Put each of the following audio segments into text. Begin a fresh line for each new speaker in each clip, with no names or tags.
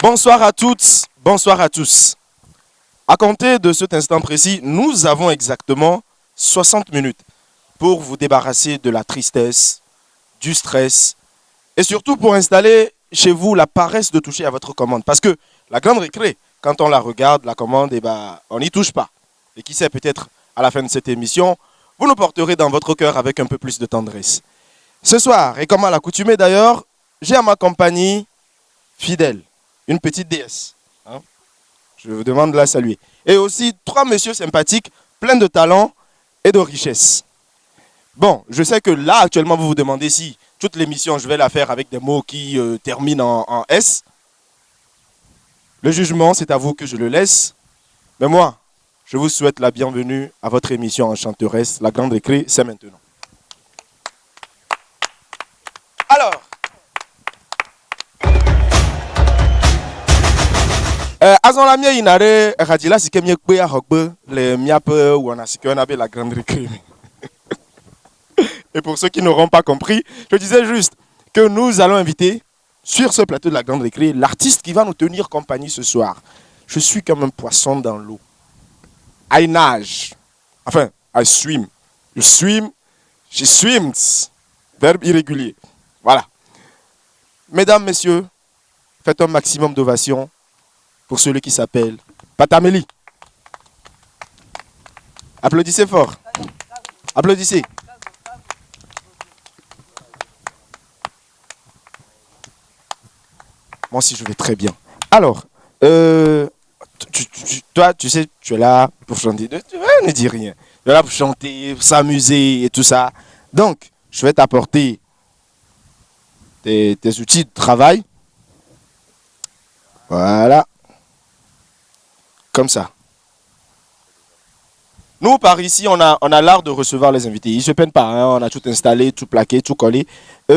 Bonsoir à toutes, bonsoir à tous. À compter de cet instant précis, nous avons exactement 60 minutes pour vous débarrasser de la tristesse, du stress et surtout pour installer chez vous la paresse de toucher à votre commande. Parce que la grande récré, quand on la regarde, la commande, on n'y touche pas. Et qui sait, peut-être à la fin de cette émission, vous nous porterez dans votre cœur avec un peu plus de tendresse. Ce soir, et comme à l'accoutumée d'ailleurs, j'ai à ma compagnie fidèle, une petite déesse. Je vous demande de la saluer. Et aussi 3 messieurs sympathiques, pleins de talent et de richesse. Bon, je sais que là, actuellement, vous vous demandez si toute l'émission, je vais la faire avec des mots qui terminent en S. Le jugement, c'est à vous que je le laisse. Mais moi, je vous souhaite la bienvenue à votre émission enchanteresse. La grande récré, c'est maintenant. Alors, azon la mia inare radila si kemie kwe a hogbe le miape ou on avait la grande récré. Et pour ceux qui n'auront pas compris, je disais juste que nous allons inviter sur ce plateau de la grande récré l'artiste qui va nous tenir compagnie ce soir. Je suis comme un poisson dans l'eau. I nage. Enfin, I swim. Je swim. She swims. Verbe irrégulier. Voilà. Mesdames, messieurs, faites un maximum d'ovation pour celui qui s'appelle Patameli. Applaudissez fort. Applaudissez. Moi aussi, je vais très bien. Alors, toi, tu sais, tu es là pour chanter. Ne dis rien. Tu es là pour chanter, pour s'amuser et tout ça. Donc, je vais t'apporter tes outils de travail. Voilà. Comme ça. Nous, par ici, on a l'art de recevoir les invités. Ils ne se peinent pas. Hein. On a tout installé, tout plaqué, tout collé. Vous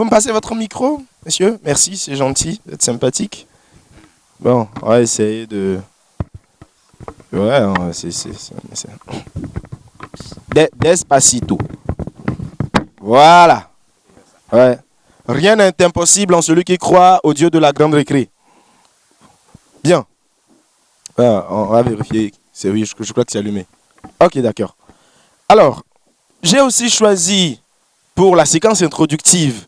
me passez votre micro, monsieur? Merci, c'est gentil d'être sympathique. Bon, on va essayer de... Ouais, c'est... Despacito. Voilà. Ouais. Rien n'est impossible en celui qui croit au Dieu de la grande récré. Bien. Ouais, on va vérifier. C'est oui, je crois que c'est allumé. Ok, d'accord. Alors, j'ai aussi choisi pour la séquence introductive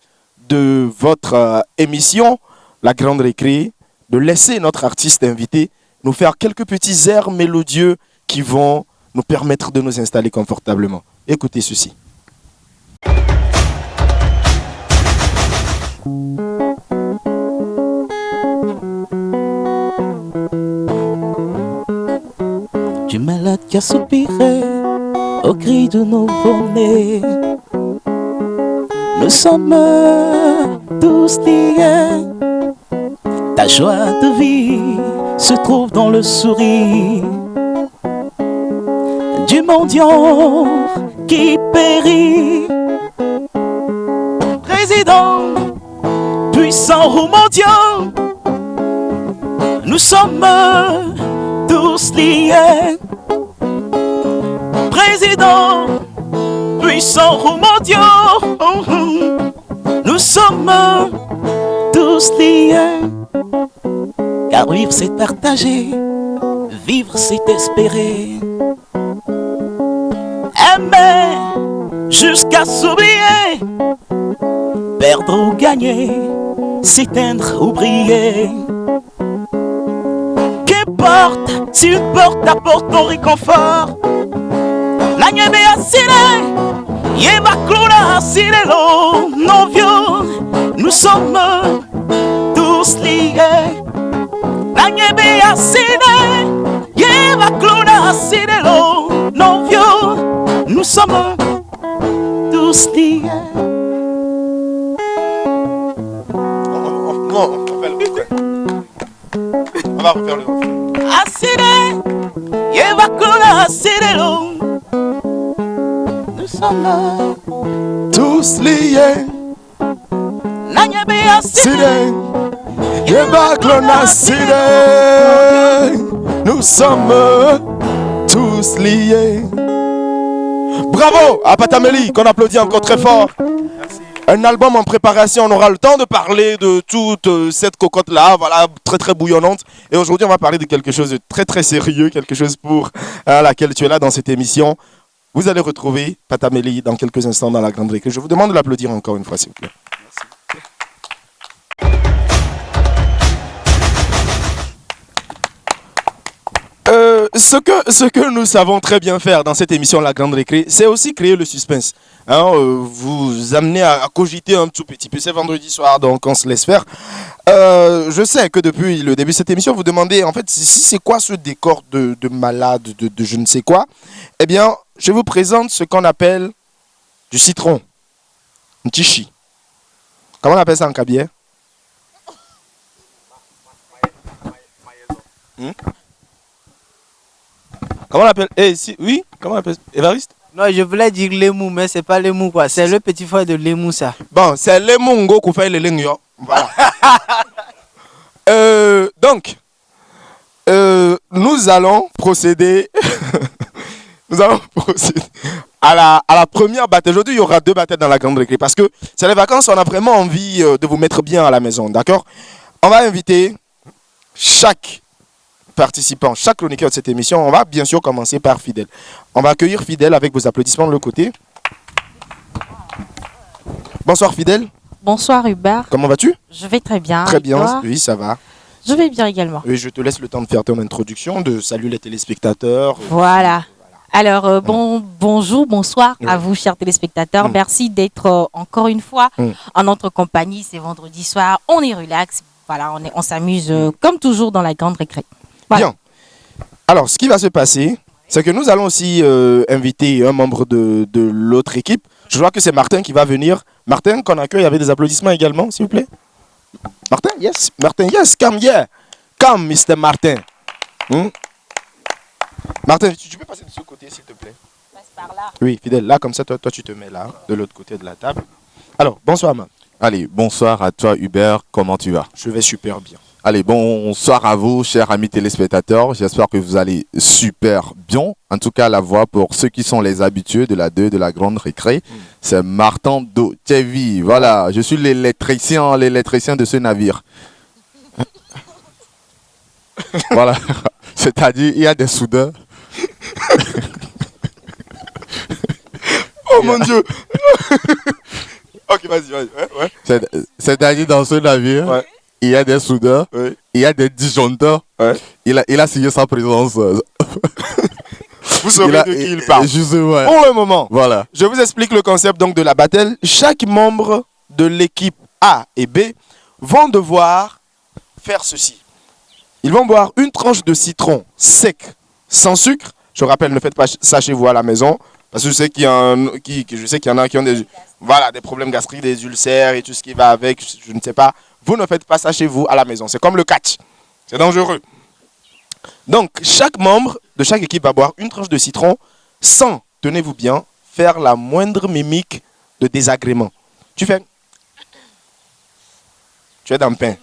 de votre émission, La Grande Récré, de laisser notre artiste invité nous faire quelques petits airs mélodieux qui vont nous permettre de nous installer confortablement. Écoutez ceci.
Du malade qui a soupiré au cri de nouveau-né. Nous sommes tous liés. Ta joie de vie se trouve dans le sourire du mendiant qui périt. Président, puissant ou mendiant, nous sommes tous liés. Président, puissant ou mendiant, nous sommes tous liés. Car vivre c'est partager, vivre c'est espérer. Aimer jusqu'à s'oublier, perdre ou gagner, s'éteindre ou briller. Qu'importe si une porte apporte ton réconfort. La nyebe asile, yeba klona asile lo, non vieux, nous sommes tous liés. La nyebe asile, yeba klona asile lo, non vieux, nous sommes tous liés.
On va refaire le refrain.
Asile, yeba klona asile lo. Nous sommes
tous liés. Sile, Yeba Klona Sile. Nous sommes tous liés. Bravo à Patameli, qu'on applaudit encore très fort. Merci. Un album en préparation, on aura le temps de parler de toute cette cocotte-là, voilà, très très bouillonnante. Et aujourd'hui, on va parler de quelque chose de très très sérieux, quelque chose pour laquelle tu es là dans cette émission. Vous allez retrouver Patamélie dans quelques instants dans la grande récré. Je vous demande de l'applaudir encore une fois, s'il vous plaît. Ce que nous savons très bien faire dans cette émission La Grande Récré, c'est aussi créer le suspense. Hein, vous amener à cogiter un tout petit peu. C'est vendredi soir, donc on se laisse faire. Je sais que depuis le début de cette émission, vous demandez en fait si c'est quoi ce décor de malade, de je ne sais quoi. Eh bien, je vous présente ce qu'on appelle du citron. Un tichi. Comment on appelle ça en cabier? Comment on appelle? Oui, comment on appelle? Évariste?
Non, je voulais dire l'émou, mais c'est pas l'émou quoi. C'est le petit frère de l'émou ça.
Bon, c'est l'émou qu'on fait le lingyo. Voilà. Donc, nous allons procéder. Nous allons procéder à la première bataille. Aujourd'hui, il y aura 2 batailles dans la grande récré parce que c'est les vacances. On a vraiment envie de vous mettre bien à la maison, d'accord? On va inviter chaque participant, chaque chroniqueur de cette émission. On va bien sûr commencer par Fidèle. On va accueillir Fidèle avec vos applaudissements de l'autre côté. Bonsoir Fidèle.
Bonsoir Hubert.
Comment vas-tu?
Je vais très bien.
Très
Et
bien,
toi?
oui, ça va.
Je vais bien également.
Oui, je te laisse le temps de faire ton introduction, de saluer les téléspectateurs.
Voilà. Alors, bonjour, bonsoir
Oui.
à vous, chers téléspectateurs. Merci d'être encore une fois en notre compagnie. C'est vendredi soir, on est relax. Voilà, on s'amuse comme toujours dans la grande récré. Voilà.
Bien. Alors, ce qui va se passer, c'est que nous allons aussi inviter un membre de l'autre équipe. Je vois que c'est Martin qui va venir. Martin, qu'on accueille avec des applaudissements également, s'il vous plaît. Martin, yes. Martin, yes. Come here. Come, Mr. Martin. Martin, tu peux passer de ce côté, s'il te plaît?
Passe par là.
Oui, Fidèle. Là, comme ça, toi, tu te mets là, de l'autre côté de la table. Alors, bonsoir, man.
Allez, bonsoir à toi Hubert, comment tu vas?
Je vais super bien.
Allez, bonsoir à vous, chers amis téléspectateurs. J'espère que vous allez super bien. En tout cas, la voix pour ceux qui sont les habitués de la 2 de la grande récré, c'est Martin Dotevi. Voilà, je suis l'électricien de ce navire. Voilà, c'est-à-dire, il y a des soudeurs.
Oh mon Dieu. Ok, vas-y. Ouais.
C'est-à-dire, dans ce navire,
Ouais.
il y a des soudeurs,
Ouais.
il y a des disjoncteurs.
Ouais.
Il a signé sa présence.
Vous saurez de qui il parle.
Justement.
Pour le moment,
Voilà.
je vous explique le concept donc de la battle. Chaque membre de l'équipe A et B vont devoir faire ceci. Ils vont boire une tranche de citron sec, sans sucre. Je rappelle, ne faites pas ça chez vous à la maison. Parce que je sais qu'il y en a qui ont des problèmes gastriques, des ulcères et tout ce qui va avec. Je ne sais pas. Vous ne faites pas ça chez vous à la maison. C'est comme le catch. C'est dangereux. Donc, chaque membre de chaque équipe va boire une tranche de citron sans, tenez-vous bien, faire la moindre mimique de désagrément. Tu es dans le pain.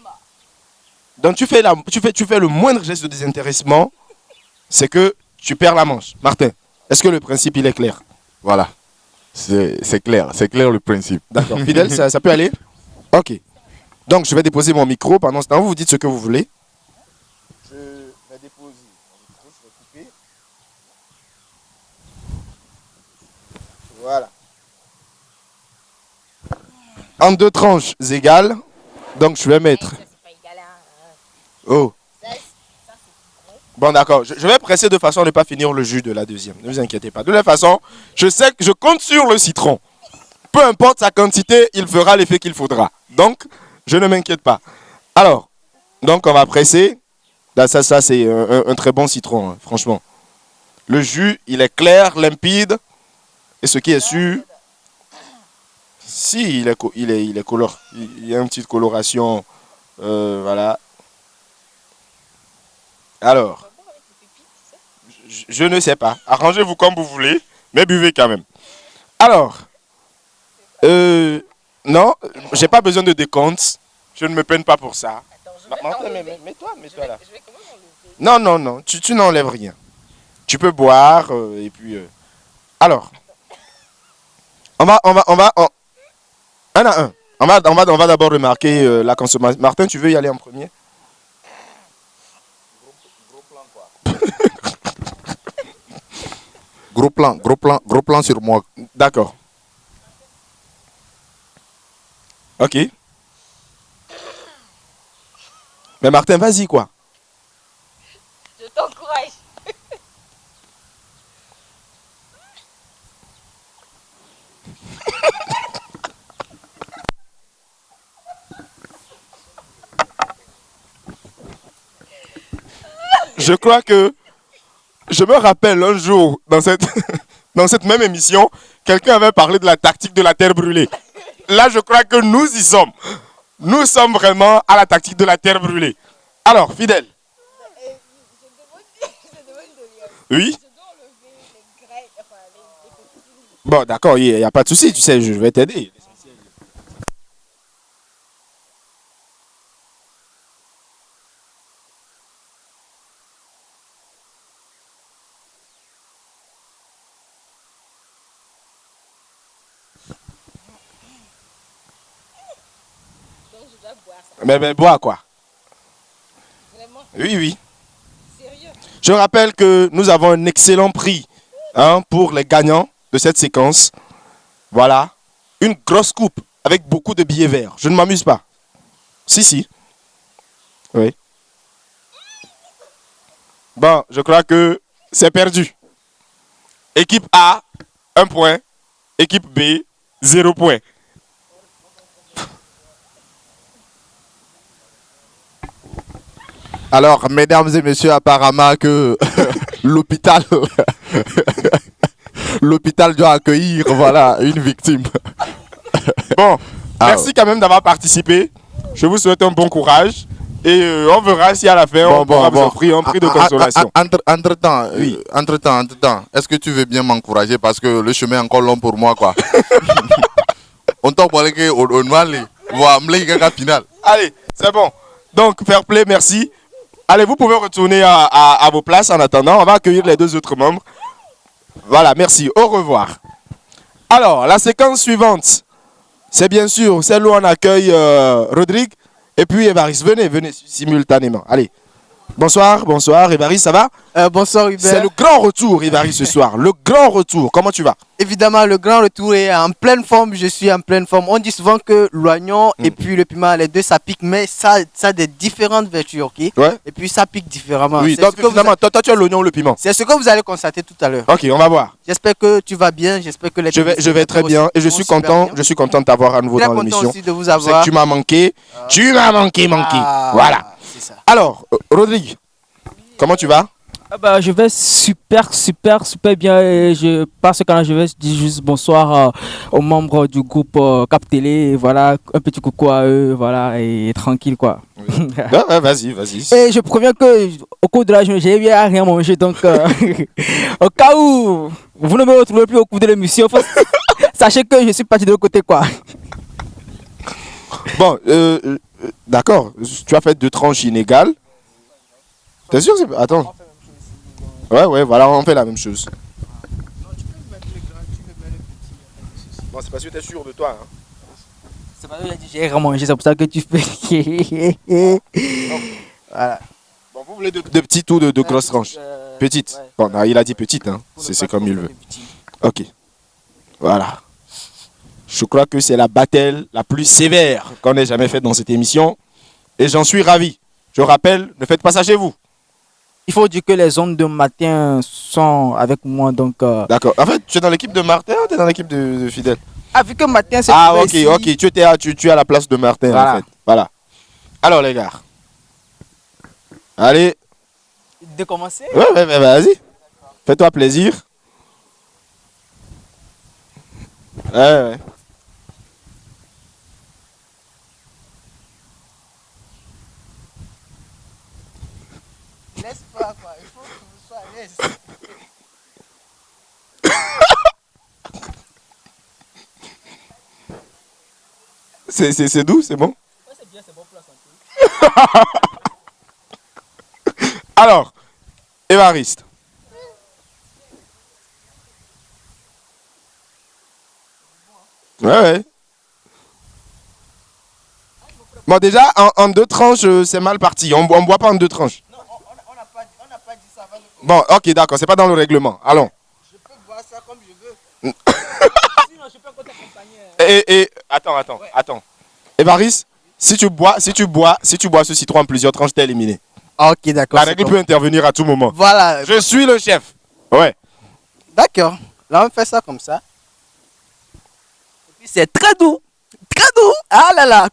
Donc, tu fais le moindre geste de désintéressement, c'est que tu perds la manche. Martin, est-ce que le principe, il est clair?
Voilà. C'est clair le principe.
D'accord. Fidèle, ça peut aller? Ok. Donc, je vais déposer mon micro. Pendant ce temps, vous dites ce que vous voulez. Je vais déposer mon micro. Je vais couper. Voilà. En 2 tranches égales. Donc, je vais mettre... Oh. Bon, d'accord. Je vais presser de façon à ne pas finir le jus de la deuxième. Ne vous inquiétez pas. De toute façon, je sais que je compte sur le citron. Peu importe sa quantité, il fera l'effet qu'il faudra. Donc, je ne m'inquiète pas. Alors, donc on va presser. Là, ça c'est un très bon citron, hein, franchement. Le jus, il est clair, limpide. Et ce qui est sûr, si, il est color. Il y a une petite coloration. Voilà. Alors, je ne sais pas. Arrangez-vous comme vous voulez, mais buvez quand même. Alors, non, j'ai pas besoin de décompte. Je ne me peine pas pour ça. Mets-toi là. Non, tu n'enlèves rien. Tu peux boire et puis. Alors, on va. Un à un. On va d'abord remarquer la consommation. Martin, tu veux y aller en premier?
Gros plan sur moi.
D'accord. Ok. Mais Martin, vas-y, quoi.
Je t'encourage.
Je crois que je me rappelle un jour dans cette, dans cette même émission, quelqu'un avait parlé de la tactique de la terre brûlée. Là, je crois que nous y sommes. Nous sommes vraiment à la tactique de la terre brûlée. Alors, Fidèle. Oui. Bon, d'accord, il n'y a pas de souci, tu sais, je vais t'aider. Mais bois quoi? Oui, oui. Je rappelle que nous avons un excellent prix pour les gagnants de cette séquence. Voilà. Une grosse coupe avec beaucoup de billets verts. Je ne m'amuse pas. Si, si. Oui. Bon, je crois que c'est perdu. Équipe A, 1 point. Équipe B, 0 point.
Alors, mesdames et messieurs, apparemment que l'hôpital l'hôpital doit accueillir voilà, une victime.
Bon, merci quand même d'avoir participé. Je vous souhaite un bon courage. Et on verra si à la fin on pourra vous offrir un prix de consolation.
Entre-temps,
Oui.
entre-temps, est-ce que tu veux bien m'encourager parce que le chemin est encore long pour moi, quoi. On t'a parlé qu'on va aller voir la finale.
Allez, c'est bon. Donc, fair play, merci. Allez, vous pouvez retourner à vos places en attendant. On va accueillir les deux autres membres. Voilà, merci. Au revoir. Alors, la séquence suivante, c'est bien sûr celle où on accueille Rodrigue et puis Évariste. Venez, venez simultanément. Allez. Bonsoir, bonsoir. Évariste, ça va?
Bonsoir Hubert.
C'est le grand retour, Évariste, ce soir. Le grand retour. Comment tu vas?
Évidemment, le grand retour est en pleine forme. Je suis en pleine forme. On dit souvent que l'oignon et puis le piment, les deux, ça pique, mais ça a des différentes vertus, ok?
Ouais.
Et puis ça pique différemment.
Oui,
C'est
donc
ce que vous
finalement, toi, tu as l'oignon ou le piment?
C'est ce que vous allez constater tout à l'heure.
Ok, on va voir.
J'espère que tu vas bien. J'espère que les
Je vais très bien et je suis content de t'avoir à nouveau
Très
dans
content
l'émission.
aussi de vous
Je sais que
avoir.
tu m'as manqué. Tu m'as manqué.
Ah,
Voilà.
C'est ça.
Alors, Rodrigue, comment tu vas?
Ah bah, je vais super bien et je passe quand je vais dire juste bonsoir aux membres du groupe Cap Télé, voilà, un petit coucou à eux, voilà, et tranquille quoi.
Ouais, vas-y.
Et je préviens que au cours de la journée, j'ai bien rien manger, donc au cas où vous ne me retrouvez plus au cours de l'émission, sachez que je suis parti de l'autre côté quoi.
Bon, d'accord, tu as fait 2 tranches inégales. T'es sûr? Attends. Ouais, voilà, on fait la même chose. Bon, c'est parce que t'es sûr de toi. Hein.
C'est pas que j'ai dit j'ai rien mangé, c'est pour ça que tu fais. Voilà.
Bon, vous voulez de petites ou de grosses tranches? Petites.
Ouais.
Bon, non, il a dit petite, hein. C'est comme il veut. Ok. Voilà. Je crois que c'est la battle la plus sévère qu'on ait jamais faite dans cette émission. Et j'en suis ravi. Je rappelle, ne faites pas ça chez vous.
Il faut dire que les ondes de matin sont avec moi, donc...
D'accord. En fait, tu es dans l'équipe de Martin ou tu es dans l'équipe de Fidèle?
Ah, vu que matin, c'est...
Ah, ok. Tu es à la place de Martin,
Voilà.
en fait. Voilà. Alors, les gars. Allez.
De commencer?
Ouais, vas-y. Fais-toi plaisir. Ouais.
Laisse pas quoi. Il faut que vous soyez à l'aise.
C'est doux, c'est bon?
C'est bien, c'est bon pour la santé.
Alors, Évariste. Ouais. Bon, déjà, en deux tranches, c'est mal parti. On ne boit pas en deux tranches.
Non, on n'a pas dit ça avant de...
Bon, ok, d'accord, c'est pas dans le règlement. Allons.
Je peux boire ça comme je veux.
Sinon, je peux t'accompagner.
Attends. Évariste, si tu bois ce citron en plusieurs tranches, t'es éliminé.
Ok, d'accord.
La règle peut intervenir à tout moment.
Voilà.
Je suis le chef. Ouais.
D'accord. Là, on fait ça comme ça. Et puis, c'est très doux. Très doux. Ah là là.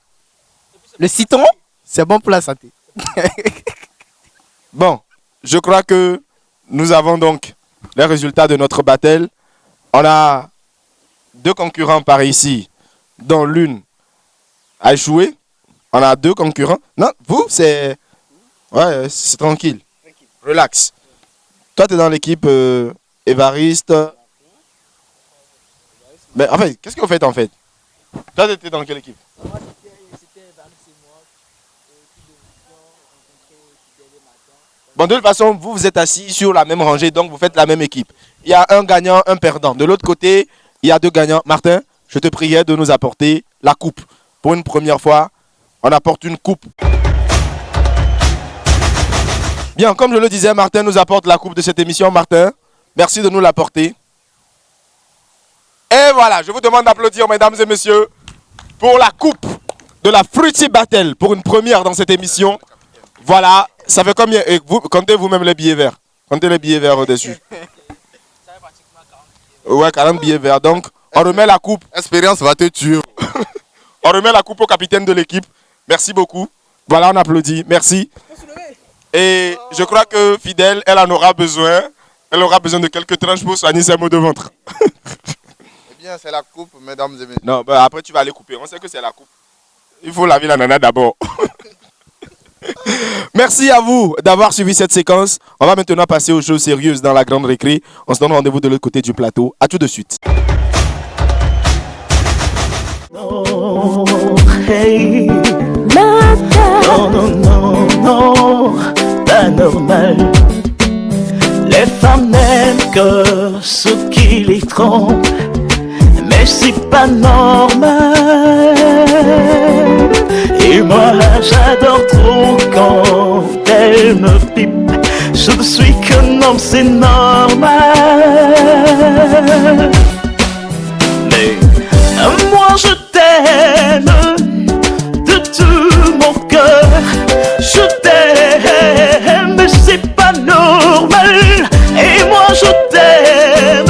Le citron, c'est bon pour la santé.
Bon, je crois que nous avons donc les résultats de notre battle. On a deux concurrents par ici, dont l'une a échoué. On a deux concurrents. Non, vous, c'est... Ouais, c'est tranquille. Relax. Toi, tu es dans l'équipe Évariste. Mais en fait, qu'est-ce que vous faites en fait? Toi, tu étais dans quelle équipe? Bon, de toute façon, vous êtes assis sur la même rangée, donc vous faites la même équipe. Il y a un gagnant, un perdant. De l'autre côté, il y a deux gagnants. Martin, je te priais de nous apporter la coupe. Pour une première fois, on apporte une coupe. Bien, comme je le disais, Martin nous apporte la coupe de cette émission. Martin, merci de nous l'apporter. Et voilà, je vous demande d'applaudir, mesdames et messieurs, pour la coupe de la Fruity Battle, pour une première dans cette émission. Voilà, ça fait combien? Et vous, comptez vous-même les billets verts. Comptez les billets verts au-dessus. Ouais, 40 billets verts. Donc, on remet la coupe.
Expérience va te tuer.
On remet la coupe au capitaine de l'équipe. Merci beaucoup. Voilà, on applaudit. Merci. Et je crois que Fidèle, elle en aura besoin. Elle aura besoin de quelques tranches pour soigner ses maux de ventre.
Eh bien, c'est la coupe, mesdames et messieurs.
Non, bah après tu vas aller couper. On sait que c'est la coupe. Il faut laver la nana d'abord. Merci à vous d'avoir suivi cette séquence. On va maintenant passer aux choses sérieuses dans la grande récré. On se donne rendez-vous de l'autre côté du plateau. À tout de suite.
Non, hey. Non, non, non, non, pas normal. Les femmes n'aiment que ce qui les trompe, mais c'est pas normal. Et moi j'adore trop quand elle me pipe. Je ne suis qu'un homme, c'est normal. Mais moi je t'aime de tout mon cœur. Je t'aime, mais c'est pas normal. Et moi je t'aime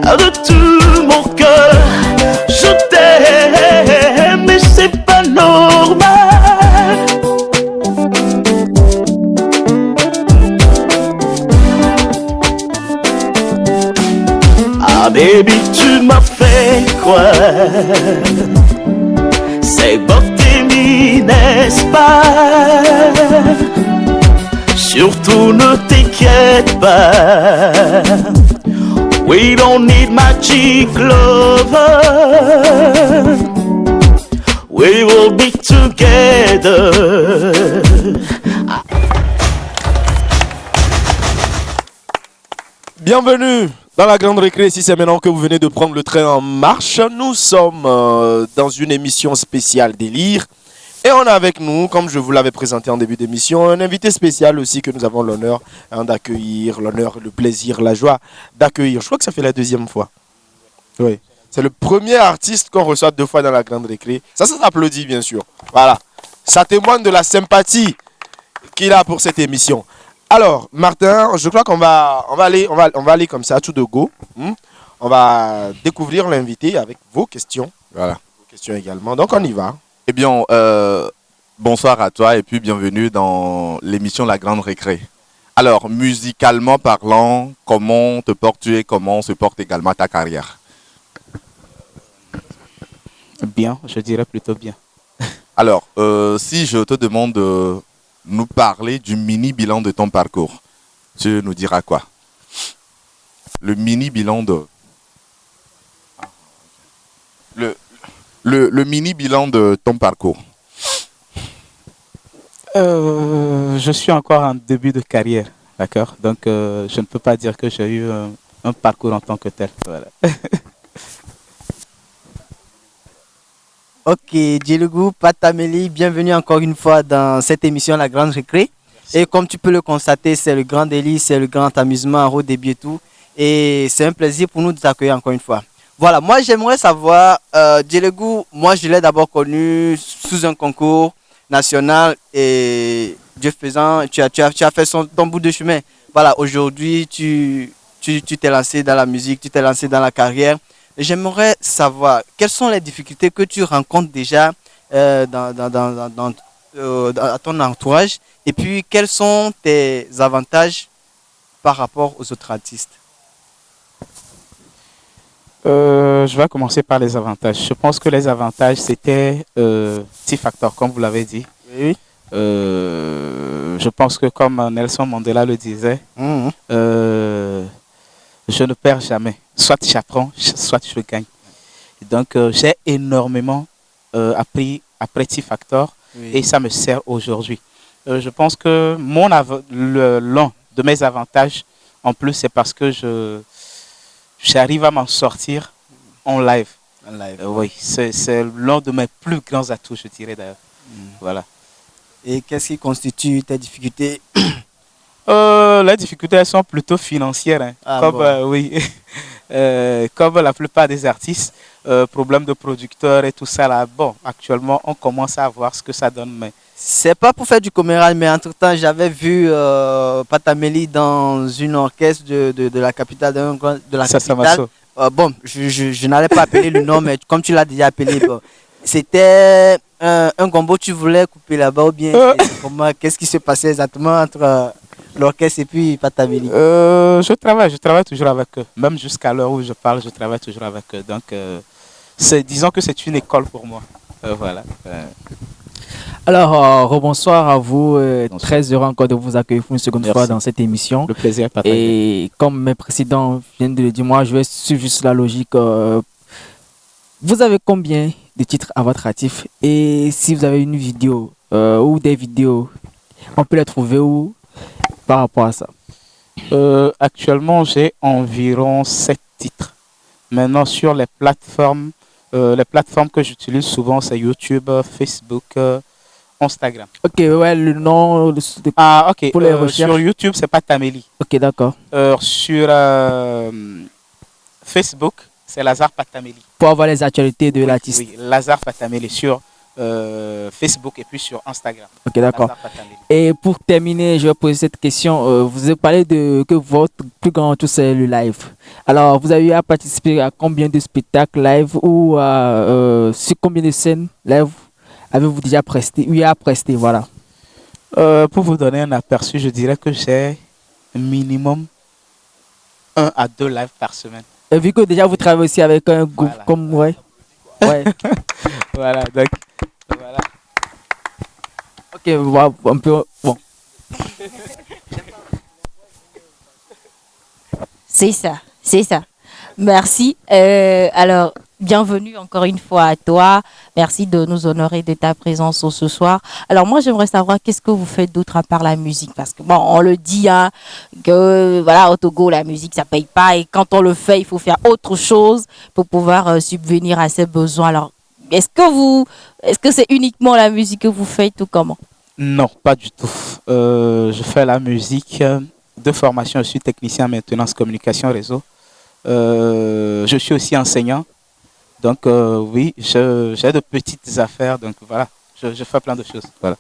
de tout mon cœur. Je t'aime, mais c'est pas normal. Ah baby, tu m'as fait quoi? C'est Bortemi, n'est-ce pas? Surtout ne t'inquiète pas. We don't need magic lover. We will be together.
Bienvenue dans la grande récré. Si c'est maintenant que vous venez de prendre le train en marche, nous sommes dans une émission spéciale délire. Et on a avec nous, comme je vous l'avais présenté en début d'émission, un invité spécial aussi que nous avons l'honneur d'accueillir, l'honneur, le plaisir, la joie d'accueillir. Je crois que ça fait la deuxième fois. Oui. C'est le premier artiste qu'on reçoit 2 fois dans la grande récré. Ça s'applaudit bien sûr. Voilà. Ça témoigne de la sympathie qu'il a pour cette émission. Alors, Martin, je crois qu'on va aller comme ça, tout de go. On va découvrir l'invité avec vos questions.
Voilà.
Vos questions également. Donc, on y va.
Eh bien, bonsoir à toi et puis bienvenue dans l'émission La Grande Récré. Alors, musicalement parlant, comment te portes-tu et comment se porte également ta carrière?
Bien, je dirais plutôt bien.
Alors, si je te demande de nous parler du mini-bilan de ton parcours, tu nous diras quoi? Le mini-bilan de... Le mini-bilan de ton parcours.
Je suis encore en début de carrière, d'accord? Donc, je ne peux pas dire que j'ai eu un parcours en tant que tel. Voilà.
Ok, Djelougou, Patameli, bienvenue encore une fois dans cette émission La Grande Récré. Et comme tu peux le constater, c'est le grand délice, c'est le grand amusement, au début et tout. Et c'est un plaisir pour nous de t'accueillir encore une fois. Voilà, moi j'aimerais savoir, Djelougou, moi je l'ai d'abord connu sous un concours national et Dieu faisant, tu as fait ton bout de chemin. Voilà, aujourd'hui tu t'es lancé dans la musique, tu t'es lancé dans la carrière. J'aimerais savoir quelles sont les difficultés que tu rencontres déjà à ton entourage et puis quels sont tes avantages par rapport aux autres artistes.
Je vais commencer par les avantages. Je pense que les avantages, c'était six facteurs, comme vous l'avez dit.
Oui.
Je pense que comme Nelson Mandela le disait,
Mhm.
je ne perds jamais. Soit j'apprends, soit je gagne. Et donc, j'ai énormément appris après six facteurs
Oui.
et ça me sert aujourd'hui. Je pense que l'un de mes avantages, en plus, c'est parce que j'arrive à m'en sortir en live.
En live.
Oui, c'est l'un de mes plus grands atouts, je dirais d'ailleurs. Voilà.
Et qu'est-ce qui constitue tes difficultés?
Les difficultés elles sont plutôt financières, hein.
Ah
Comme,
bon.
oui, comme la plupart des artistes, problème de producteurs et tout ça là. Bon, actuellement, on commence à voir ce que ça donne, mais
C'est pas pour faire du commérage, mais entre-temps, j'avais vu Patameli dans une orchestre de la capitale, de la
ça
capitale.
m'assaut.
Bon, je n'allais pas appeler le nom, mais comme tu l'as déjà appelé, bon, c'était un gombo, tu voulais couper là-bas ou bien qu'est-ce qui se passait exactement entre l'orchestre et puis Patameli?
Je travaille toujours avec eux. Même jusqu'à l'heure où je parle, je travaille toujours avec eux. Donc, disons que c'est une école pour moi. Voilà.
Alors, rebonsoir à vous.
Bonsoir.
Très heureux encore de vous accueillir une seconde
Merci.
fois dans cette émission.
Le plaisir est partagé.
Et comme mes précédents viennent de le dire, moi, je vais suivre juste la logique. Vous avez combien de titres à votre actif? Et si vous avez une vidéo ou des vidéos, on peut les trouver où par rapport à ça?
Actuellement, j'ai environ 7 titres. Maintenant, sur les plateformes que j'utilise souvent, c'est YouTube, Facebook, Instagram.
Ok, ouais, le nom.
Ah, ok.
Pour les recherches.
Sur YouTube, c'est Patameli.
Ok, d'accord.
Sur Facebook, c'est Lazare Patameli.
Pour avoir les actualités de
Oui,
l'artiste.
Oui, Lazare Patameli sur Facebook et puis sur Instagram.
Ok, d'accord.
Lazare Patameli.
Et pour terminer, je vais poser cette question. Vous avez parlé que votre plus grand atout, c'est le live. Alors, vous avez eu à participer à combien de spectacles live ou sur combien de scènes live avez-vous déjà presté? Oui, à prester, voilà.
Pour vous donner un aperçu, je dirais que j'ai minimum 1 à 2 lives par semaine.
Et vu que déjà vous travaillez aussi avec un groupe
Voilà.
comme ouais. Ouais.
Voilà, donc voilà.
Ok, voilà, un peu. Bon.
C'est ça, c'est ça. Merci. Alors, bienvenue encore une fois à toi. Merci de nous honorer de ta présence ce soir. Alors moi, j'aimerais savoir qu'est-ce que vous faites d'autre à part la musique, parce que bon, on le dit hein, que voilà, au Togo, la musique ça paye pas et quand on le fait, il faut faire autre chose pour pouvoir subvenir à ses besoins. Alors, est-ce que c'est uniquement la musique que vous faites ou comment?
Non, pas du tout. Je fais la musique de formation. Je suis technicien en maintenance, communication, réseau. Je suis aussi enseignant. Donc oui, j'ai de petites affaires. Donc voilà, je fais plein de choses. Voilà.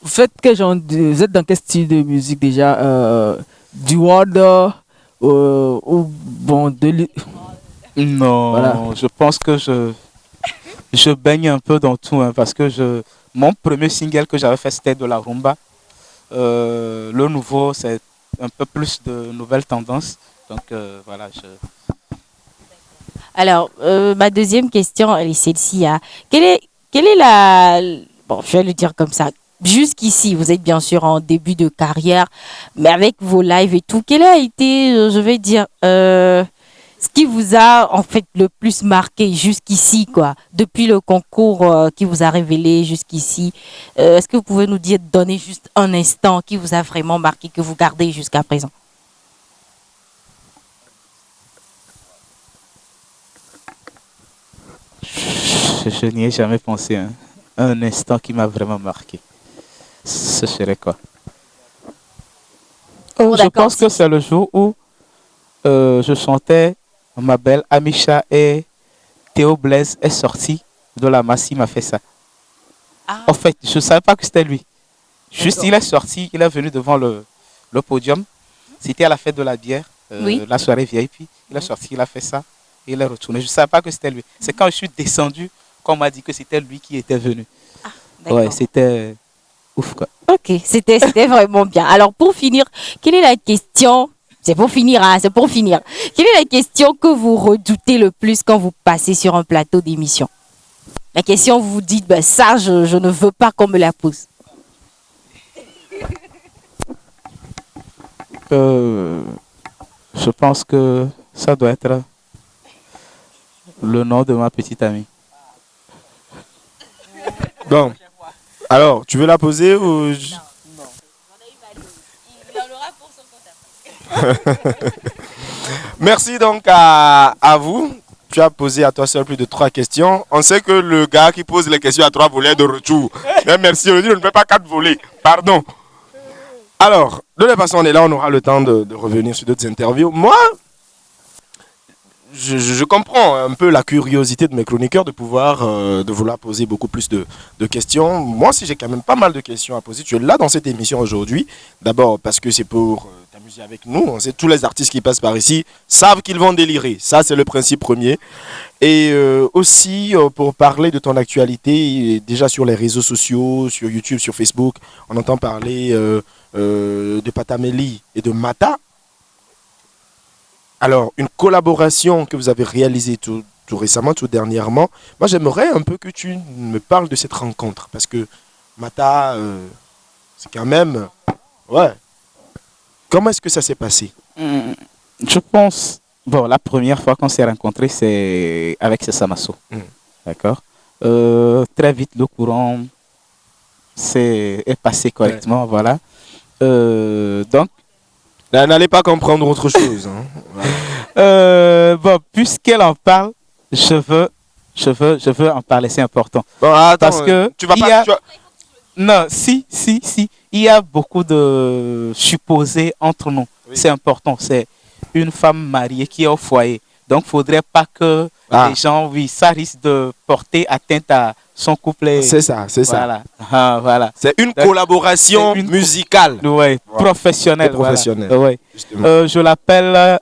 Vous faites quel genre vous êtes dans quel style de musique déjà? Du world ou bon
Non,
Voilà.
je pense que je baigne un peu dans tout, hein, parce que mon premier single que j'avais fait, c'était de la rumba. Le nouveau, c'est un peu plus de nouvelles tendances. Donc voilà,
Alors, ma deuxième question, elle est celle-ci. Hein. Quelle est la... Bon, je vais le dire comme ça. Jusqu'ici, vous êtes bien sûr en début de carrière, mais avec vos lives et tout, quel a été, je vais dire, ce qui vous a en fait le plus marqué jusqu'ici, quoi, depuis le concours qui vous a révélé jusqu'ici? Est-ce que vous pouvez nous dire, donner juste un instant qui vous a vraiment marqué, que vous gardez jusqu'à présent?
Je n'y ai jamais pensé, hein. Un instant qui m'a vraiment marqué. Ce serait quoi?
Bon,
Je
d'accord,
pense que c'est le jour où je chantais Ma belle Amisha et Théo Blaise est sorti de la masse, il m'a fait ça.
Ah.
En fait, je ne savais pas que c'était lui. Juste,
D'accord.
il est sorti, il est venu devant le podium. C'était à la fête de la bière,
Oui.
la soirée VIP. Il est sorti, il a fait ça et il est retourné. Je ne savais pas que c'était lui. C'est quand je suis descendu qu'on m'a dit que c'était lui qui était venu.
D'accord.
Ouais, c'était ouf quoi.
Ok, c'était vraiment bien. Alors pour finir, quelle est la question? C'est pour finir, hein, c'est pour finir. Quelle est la question que vous redoutez le plus quand vous passez sur un plateau d'émission? La question, vous vous dites, ben, ça, je ne veux pas qu'on me la pose.
Je pense que ça doit être le nom de ma petite amie.
Bon. Alors, tu veux la poser ou... Merci donc à vous. Tu as posé à toi seul plus de 3 questions. On sait que le gars qui pose les questions à 3 volets de retour. Mais merci, on dit on ne fait pas 4 volets. Pardon. Alors, de toute façon, on est là, on aura le temps de revenir sur d'autres interviews. Moi, je comprends un peu la curiosité de mes chroniqueurs de vouloir poser beaucoup plus de questions. Moi aussi, j'ai quand même pas mal de questions à poser. Tu es là dans cette émission aujourd'hui. D'abord, parce que c'est pour t'amuser avec nous. On sait tous les artistes qui passent par ici savent qu'ils vont délirer. Ça, c'est le principe premier. Et aussi, pour parler de ton actualité, déjà sur les réseaux sociaux, sur YouTube, sur Facebook, on entend parler de Patamélie et de Mata. Alors, une collaboration que vous avez réalisée tout récemment, tout dernièrement, moi j'aimerais un peu que tu me parles de cette rencontre. Parce que Mata, c'est quand même... Ouais. Comment est-ce que ça s'est passé?
Je pense, bon, la première fois qu'on s'est rencontrés, c'est avec Samasso. D'accord. Très vite, le courant est passé correctement, voilà. Donc,
Là, n'allez pas comprendre autre chose. Hein.
bon, puisqu'elle en parle, je veux en parler, c'est important.
Bon, attends,
Parce que
tu vas
il
pas...
y a-
tu vas-
Non, si. Il y a beaucoup de supposés entre nous.
Oui.
C'est important. C'est une femme mariée qui est au foyer. Donc, il ne faudrait pas que les gens, oui, ça risque de porter atteinte à son couple.
C'est ça, c'est ça.
Voilà. Ah, voilà.
C'est une
Donc,
collaboration
c'est une-
musicale.
Ouais, professionnelle.
Et professionnelle,
Voilà. Ouais.
justement.
Je l'appelle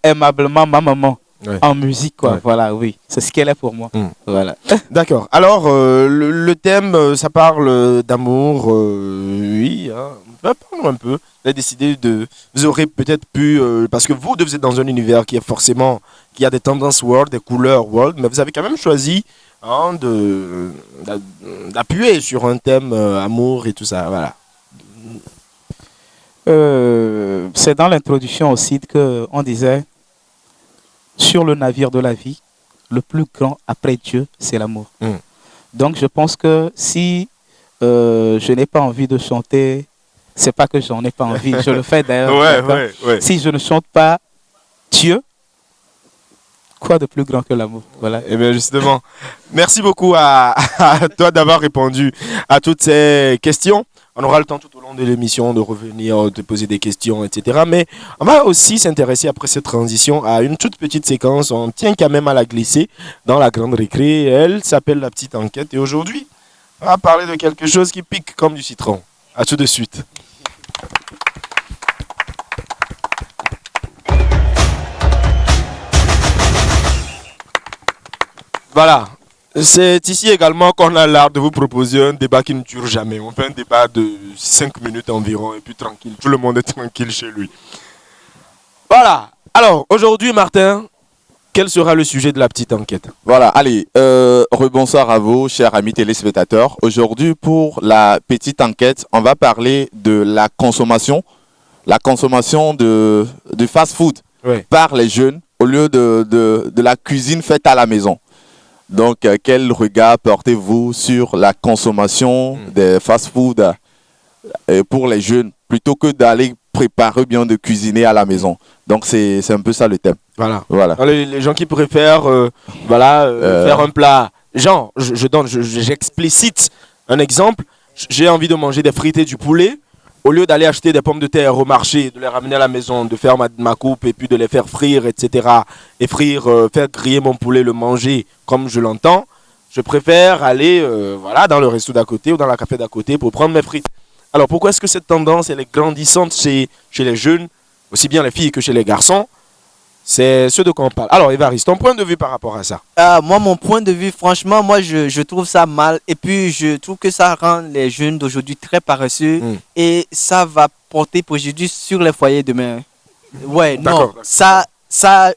aimablement ma maman.
Ouais.
En musique, quoi.
Ouais.
Voilà, oui. C'est ce qu'elle est pour moi. Voilà.
D'accord. Alors, le thème, ça parle d'amour. Oui, hein. Parlons un peu. Vous avez décidé de... Vous aurez peut-être pu... parce que vous êtes dans un univers qui est forcément... qui a des tendances world, des couleurs world, mais vous avez quand même choisi hein, d'appuyer sur un thème amour et tout ça. Voilà.
C'est dans l'introduction aussi qu'on disait sur le navire de la vie, le plus grand après Dieu, c'est l'amour. Donc je pense que si je n'ai pas envie de chanter, c'est pas que j'en ai pas envie, je le fais d'ailleurs.
ouais.
Si je ne chante pas Dieu, quoi de plus grand que l'amour? Voilà.
Et bien justement, merci beaucoup à toi d'avoir répondu à toutes ces questions. On aura le temps tout au long de l'émission de revenir, de poser des questions, etc. Mais on va aussi s'intéresser après cette transition à une toute petite séquence. On tient quand même à la glisser dans la grande récré. Elle s'appelle La Petite Enquête. Et aujourd'hui, on va parler de quelque chose qui pique comme du citron. À tout de suite. Voilà. C'est ici également qu'on a l'art de vous proposer un débat qui ne dure jamais. On fait un débat de 5 minutes environ et puis tranquille. Tout le monde est tranquille chez lui. Voilà. Alors, aujourd'hui, Martin, quel sera le sujet de la petite enquête?
Voilà, allez, rebonsoir à vous, chers amis téléspectateurs. Aujourd'hui, pour la petite enquête, on va parler de la consommation de fast-food par les jeunes au lieu de la cuisine faite à la maison. Donc, quel regard portez-vous sur la consommation des fast-food pour les jeunes plutôt que d'aller préparer, bien de cuisiner à la maison. Donc c'est un peu ça le thème.
Voilà.
Voilà.
Alors, les gens qui préfèrent faire un plat, genre, j'explicite un exemple. J'ai envie de manger des frites et du poulet. Au lieu d'aller acheter des pommes de terre au marché, de les ramener à la maison, de faire ma coupe et puis de les faire frire, etc. Et faire griller mon poulet, le manger comme je l'entends. Je préfère aller dans le resto d'à côté ou dans la café d'à côté pour prendre mes frites. Alors pourquoi est-ce que cette tendance elle est grandissante chez les jeunes, aussi bien les filles que chez les garçons? C'est ce de quoi on parle. Alors Évariste, ton point de vue par rapport à ça?
Moi, mon point de vue, franchement, moi, je trouve ça mal. Et puis, je trouve que ça rend les jeunes d'aujourd'hui très paresseux. Et ça va porter préjudice sur les foyers demain. Ouais, non, ça,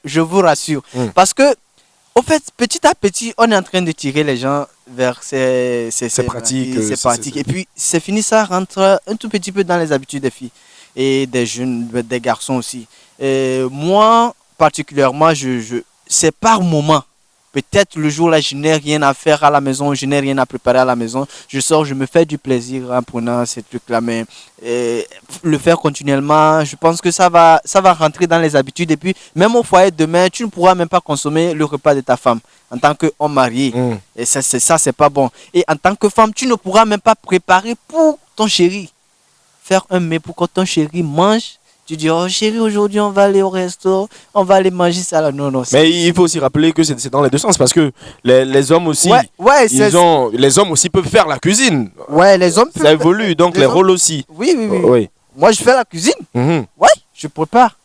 je vous rassure. Parce que, au fait, petit à petit, on est en train de tirer les gens vers ces pratiques. Et puis, c'est fini, ça rentre un tout petit peu dans les habitudes des filles et des jeunes, des garçons aussi. Et moi, particulièrement, c'est par moment. Peut-être le jour là, je n'ai rien à faire à la maison, je n'ai rien à préparer à la maison. Je sors, je me fais du plaisir en prenant ces trucs-là. Mais le faire continuellement, je pense que ça va rentrer dans les habitudes. Et puis, même au foyer demain, tu ne pourras même pas consommer le repas de ta femme en tant qu'homme marié. Et ça, c'est pas bon. Et en tant que femme, tu ne pourras même pas préparer pour ton chéri. Faire un mets pour que ton chéri mange. Tu dis, oh chérie, aujourd'hui on va aller au resto, on va aller manger ça là. Non.
Mais il faut aussi rappeler que c'est dans les deux sens parce que les hommes aussi, les hommes aussi peuvent faire la cuisine.
Ouais, les hommes peuvent.
Ça évolue, donc les rôles aussi.
Oui. Moi je fais la cuisine. Ouais, je prépare.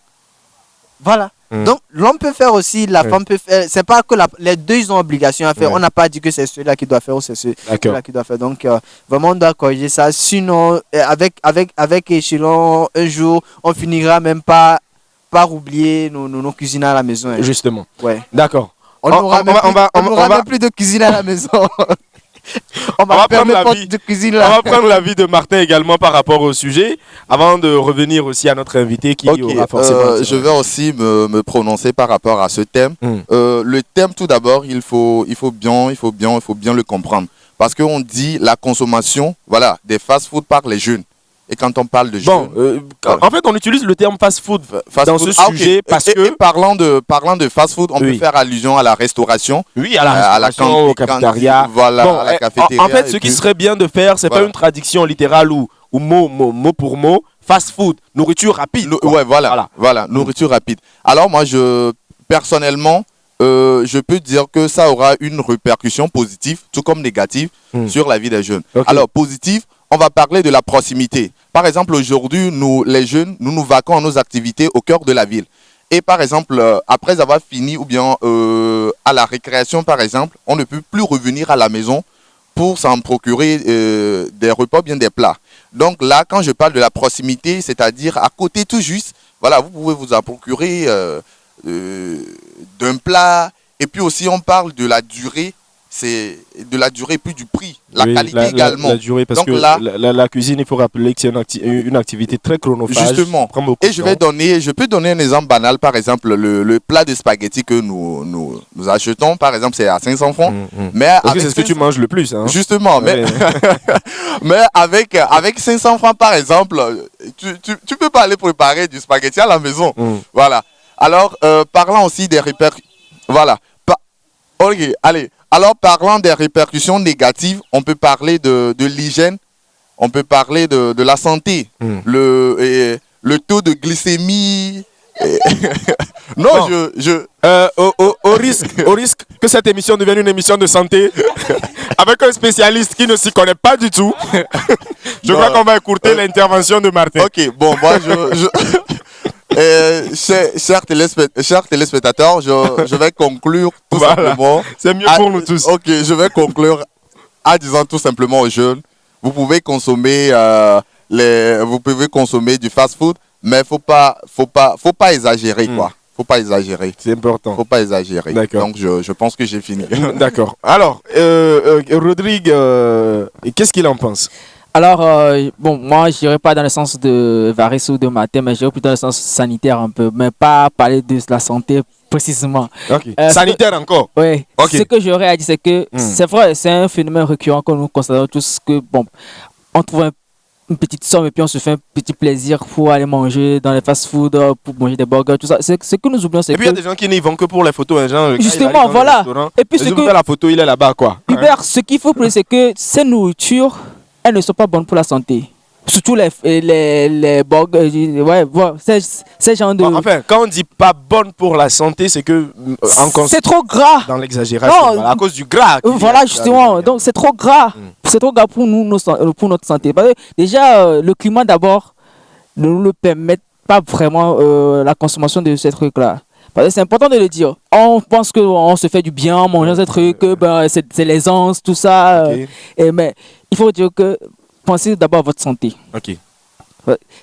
Voilà. Donc l'homme peut faire aussi, la femme peut faire. C'est pas que les deux ils ont obligation à faire. On n'a pas dit que c'est celui-là qui doit faire ou c'est celui-là qui doit faire. Donc vraiment on doit corriger ça. Sinon avec échelon un jour on finira même par oublier nos cuisines à la maison.
Justement.
Ouais.
D'accord.
On n'aura même plus de cuisine à la maison. On va prendre
l'avis de Martin également par rapport au sujet, avant de revenir aussi à notre invité qui aura forcément...
je vais aussi me prononcer par rapport à ce thème. Le thème, tout d'abord, il faut bien le comprendre. Parce qu'on dit la consommation des fast-food par les jeunes. Et quand on parle de jeunes...
en fait, on utilise le terme fast-food dans ce sujet parce que...
Et parlant de fast-food, on peut faire allusion à la restauration.
Oui, à la restauration, au cafétéria.
Voilà, à la cafétéria.
En fait, ce qui serait bien de faire, c'est pas une traduction littérale ou mot pour mot. Fast-food, nourriture rapide.
Voilà, nourriture rapide. Alors moi, personnellement, je peux dire que ça aura une répercussion positive, tout comme négative, sur la vie des jeunes. Alors, positive, on va parler de la proximité. Par exemple, aujourd'hui, nous, les jeunes, nous vaquons à nos activités au cœur de la ville. Et par exemple, après avoir fini ou bien à la récréation, par exemple, on ne peut plus revenir à la maison pour s'en procurer des repas, bien des plats. Donc là, quand je parle de la proximité, c'est-à-dire à côté tout juste, voilà, vous pouvez vous en procurer d'un plat. Et puis aussi, on parle de la durée. C'est de la durée puis du prix, la qualité également.
La durée, parce que la cuisine, il faut rappeler que c'est une activité très chronophage.
Justement. Et je peux donner un exemple banal, par exemple, le plat de spaghettis que nous achetons, par exemple, c'est à 500 francs.
Parce que c'est ce que tu manges le plus. Hein.
Justement, mais avec 500 francs, par exemple, tu peux pas aller préparer du spaghetti à la maison. Voilà. Alors, parlant aussi des répercussions. Voilà. Ok, allez. Alors, parlant des répercussions négatives, on peut parler de l'hygiène, on peut parler de la santé, le taux de glycémie. Non,
au risque que cette émission devienne une émission de santé, avec un spécialiste qui ne s'y connaît pas du tout, je crois qu'on va écourter l'intervention de Martin.
Ok, bon, moi, chers téléspectateurs, je vais conclure tout simplement.
C'est mieux pour nous tous.
Ok, je vais conclure en disant tout simplement aux jeunes, vous pouvez consommer du fast-food, mais faut pas exagérer quoi. Faut pas exagérer.
C'est important.
Faut pas exagérer.
D'accord.
Donc je pense que j'ai fini.
D'accord. Alors, Rodrigue, qu'est-ce qu'il en pense?
Alors, moi, je n'irai pas dans le sens de Varese ou de Martin, mais j'irai plutôt dans le sens sanitaire un peu, mais pas parler de la santé précisément.
Sanitaire encore?
Oui. Ce que j'aurais à dire, c'est que c'est vrai, c'est un phénomène récurrent que nous constatons tous, que on trouve une petite somme et puis on se fait un petit plaisir pour aller manger dans les fast-food, pour manger des burgers, tout ça. C'est ce que nous oublions, c'est
Et puis il y
que
a des gens qui n'y vont que pour les photos. Hein, genre, le gars, il
justement,
arrive dans le
voilà.
restaurant,
Et puis
ils
c'est
ouvrent
que
la photo, il est là-bas, quoi.
Hubert, ce qu'il faut plus, c'est que ces nourritures, elles ne sont pas bonnes pour la santé. Surtout les burgers, ouais, voilà, ces genres de...
Bon, enfin, quand on dit pas bonne pour la santé, c'est que
c'est trop gras.
dans l'exagération,
Non,
voilà, à cause du gras.
Voilà, justement. Donc, c'est trop gras. C'est trop gras pour nous, pour notre santé. Parce que déjà, le climat, d'abord, ne nous le permet pas vraiment la consommation de ces trucs-là. Parce que c'est important de le dire. On pense qu'on se fait du bien en mangeant ces trucs, ben, c'est l'aisance, tout ça.
Ok.
Mais il faut dire que pensez d'abord à votre santé.
Ok.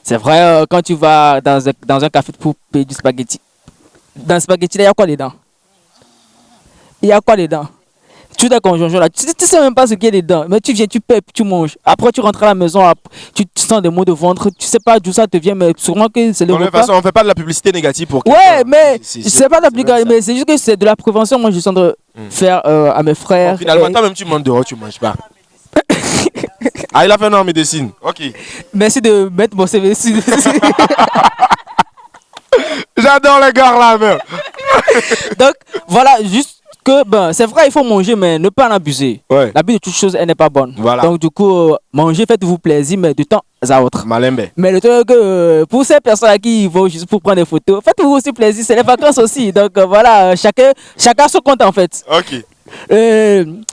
C'est vrai, quand tu vas dans un café pour payer du spaghetti, dans le spaghetti, il y a quoi dedans? Il y a quoi dedans? Tu des conjonctions là, tu sais même pas ce qu'il y a dedans, mais tu viens, tu paies, tu manges. Après, tu rentres à la maison, tu sens des maux de ventre, tu sais pas d'où ça te vient, mais sûrement que c'est le
De toute
repas.
façon, on fait pas de la publicité négative pour
Ouais,
quelqu'un.
mais
C'est-
c'est pas
même
d'application,
ça.
mais c'est juste que c'est de la prévention. Moi, je suis en train de faire à mes frères.
Bon, finalement,
Et-
toi-même, tu manges dehors, tu manges pas. Ah, il a fait non en médecine. Ok.
Merci de mettre mon CV sur.
J'adore les gars là, même.
Donc, voilà, juste que, ben, c'est vrai, il faut manger, mais ne pas en abuser.
Ouais.
L'abus de toute chose, elle n'est pas bonne.
Voilà.
Donc, du coup, mangez, faites-vous plaisir, mais de temps à autre.
Malembe.
Mais le truc, pour ces personnes qui vont juste pour prendre des photos, faites-vous aussi plaisir, c'est les vacances aussi. Donc, voilà, chacun son compte en fait.
Ok.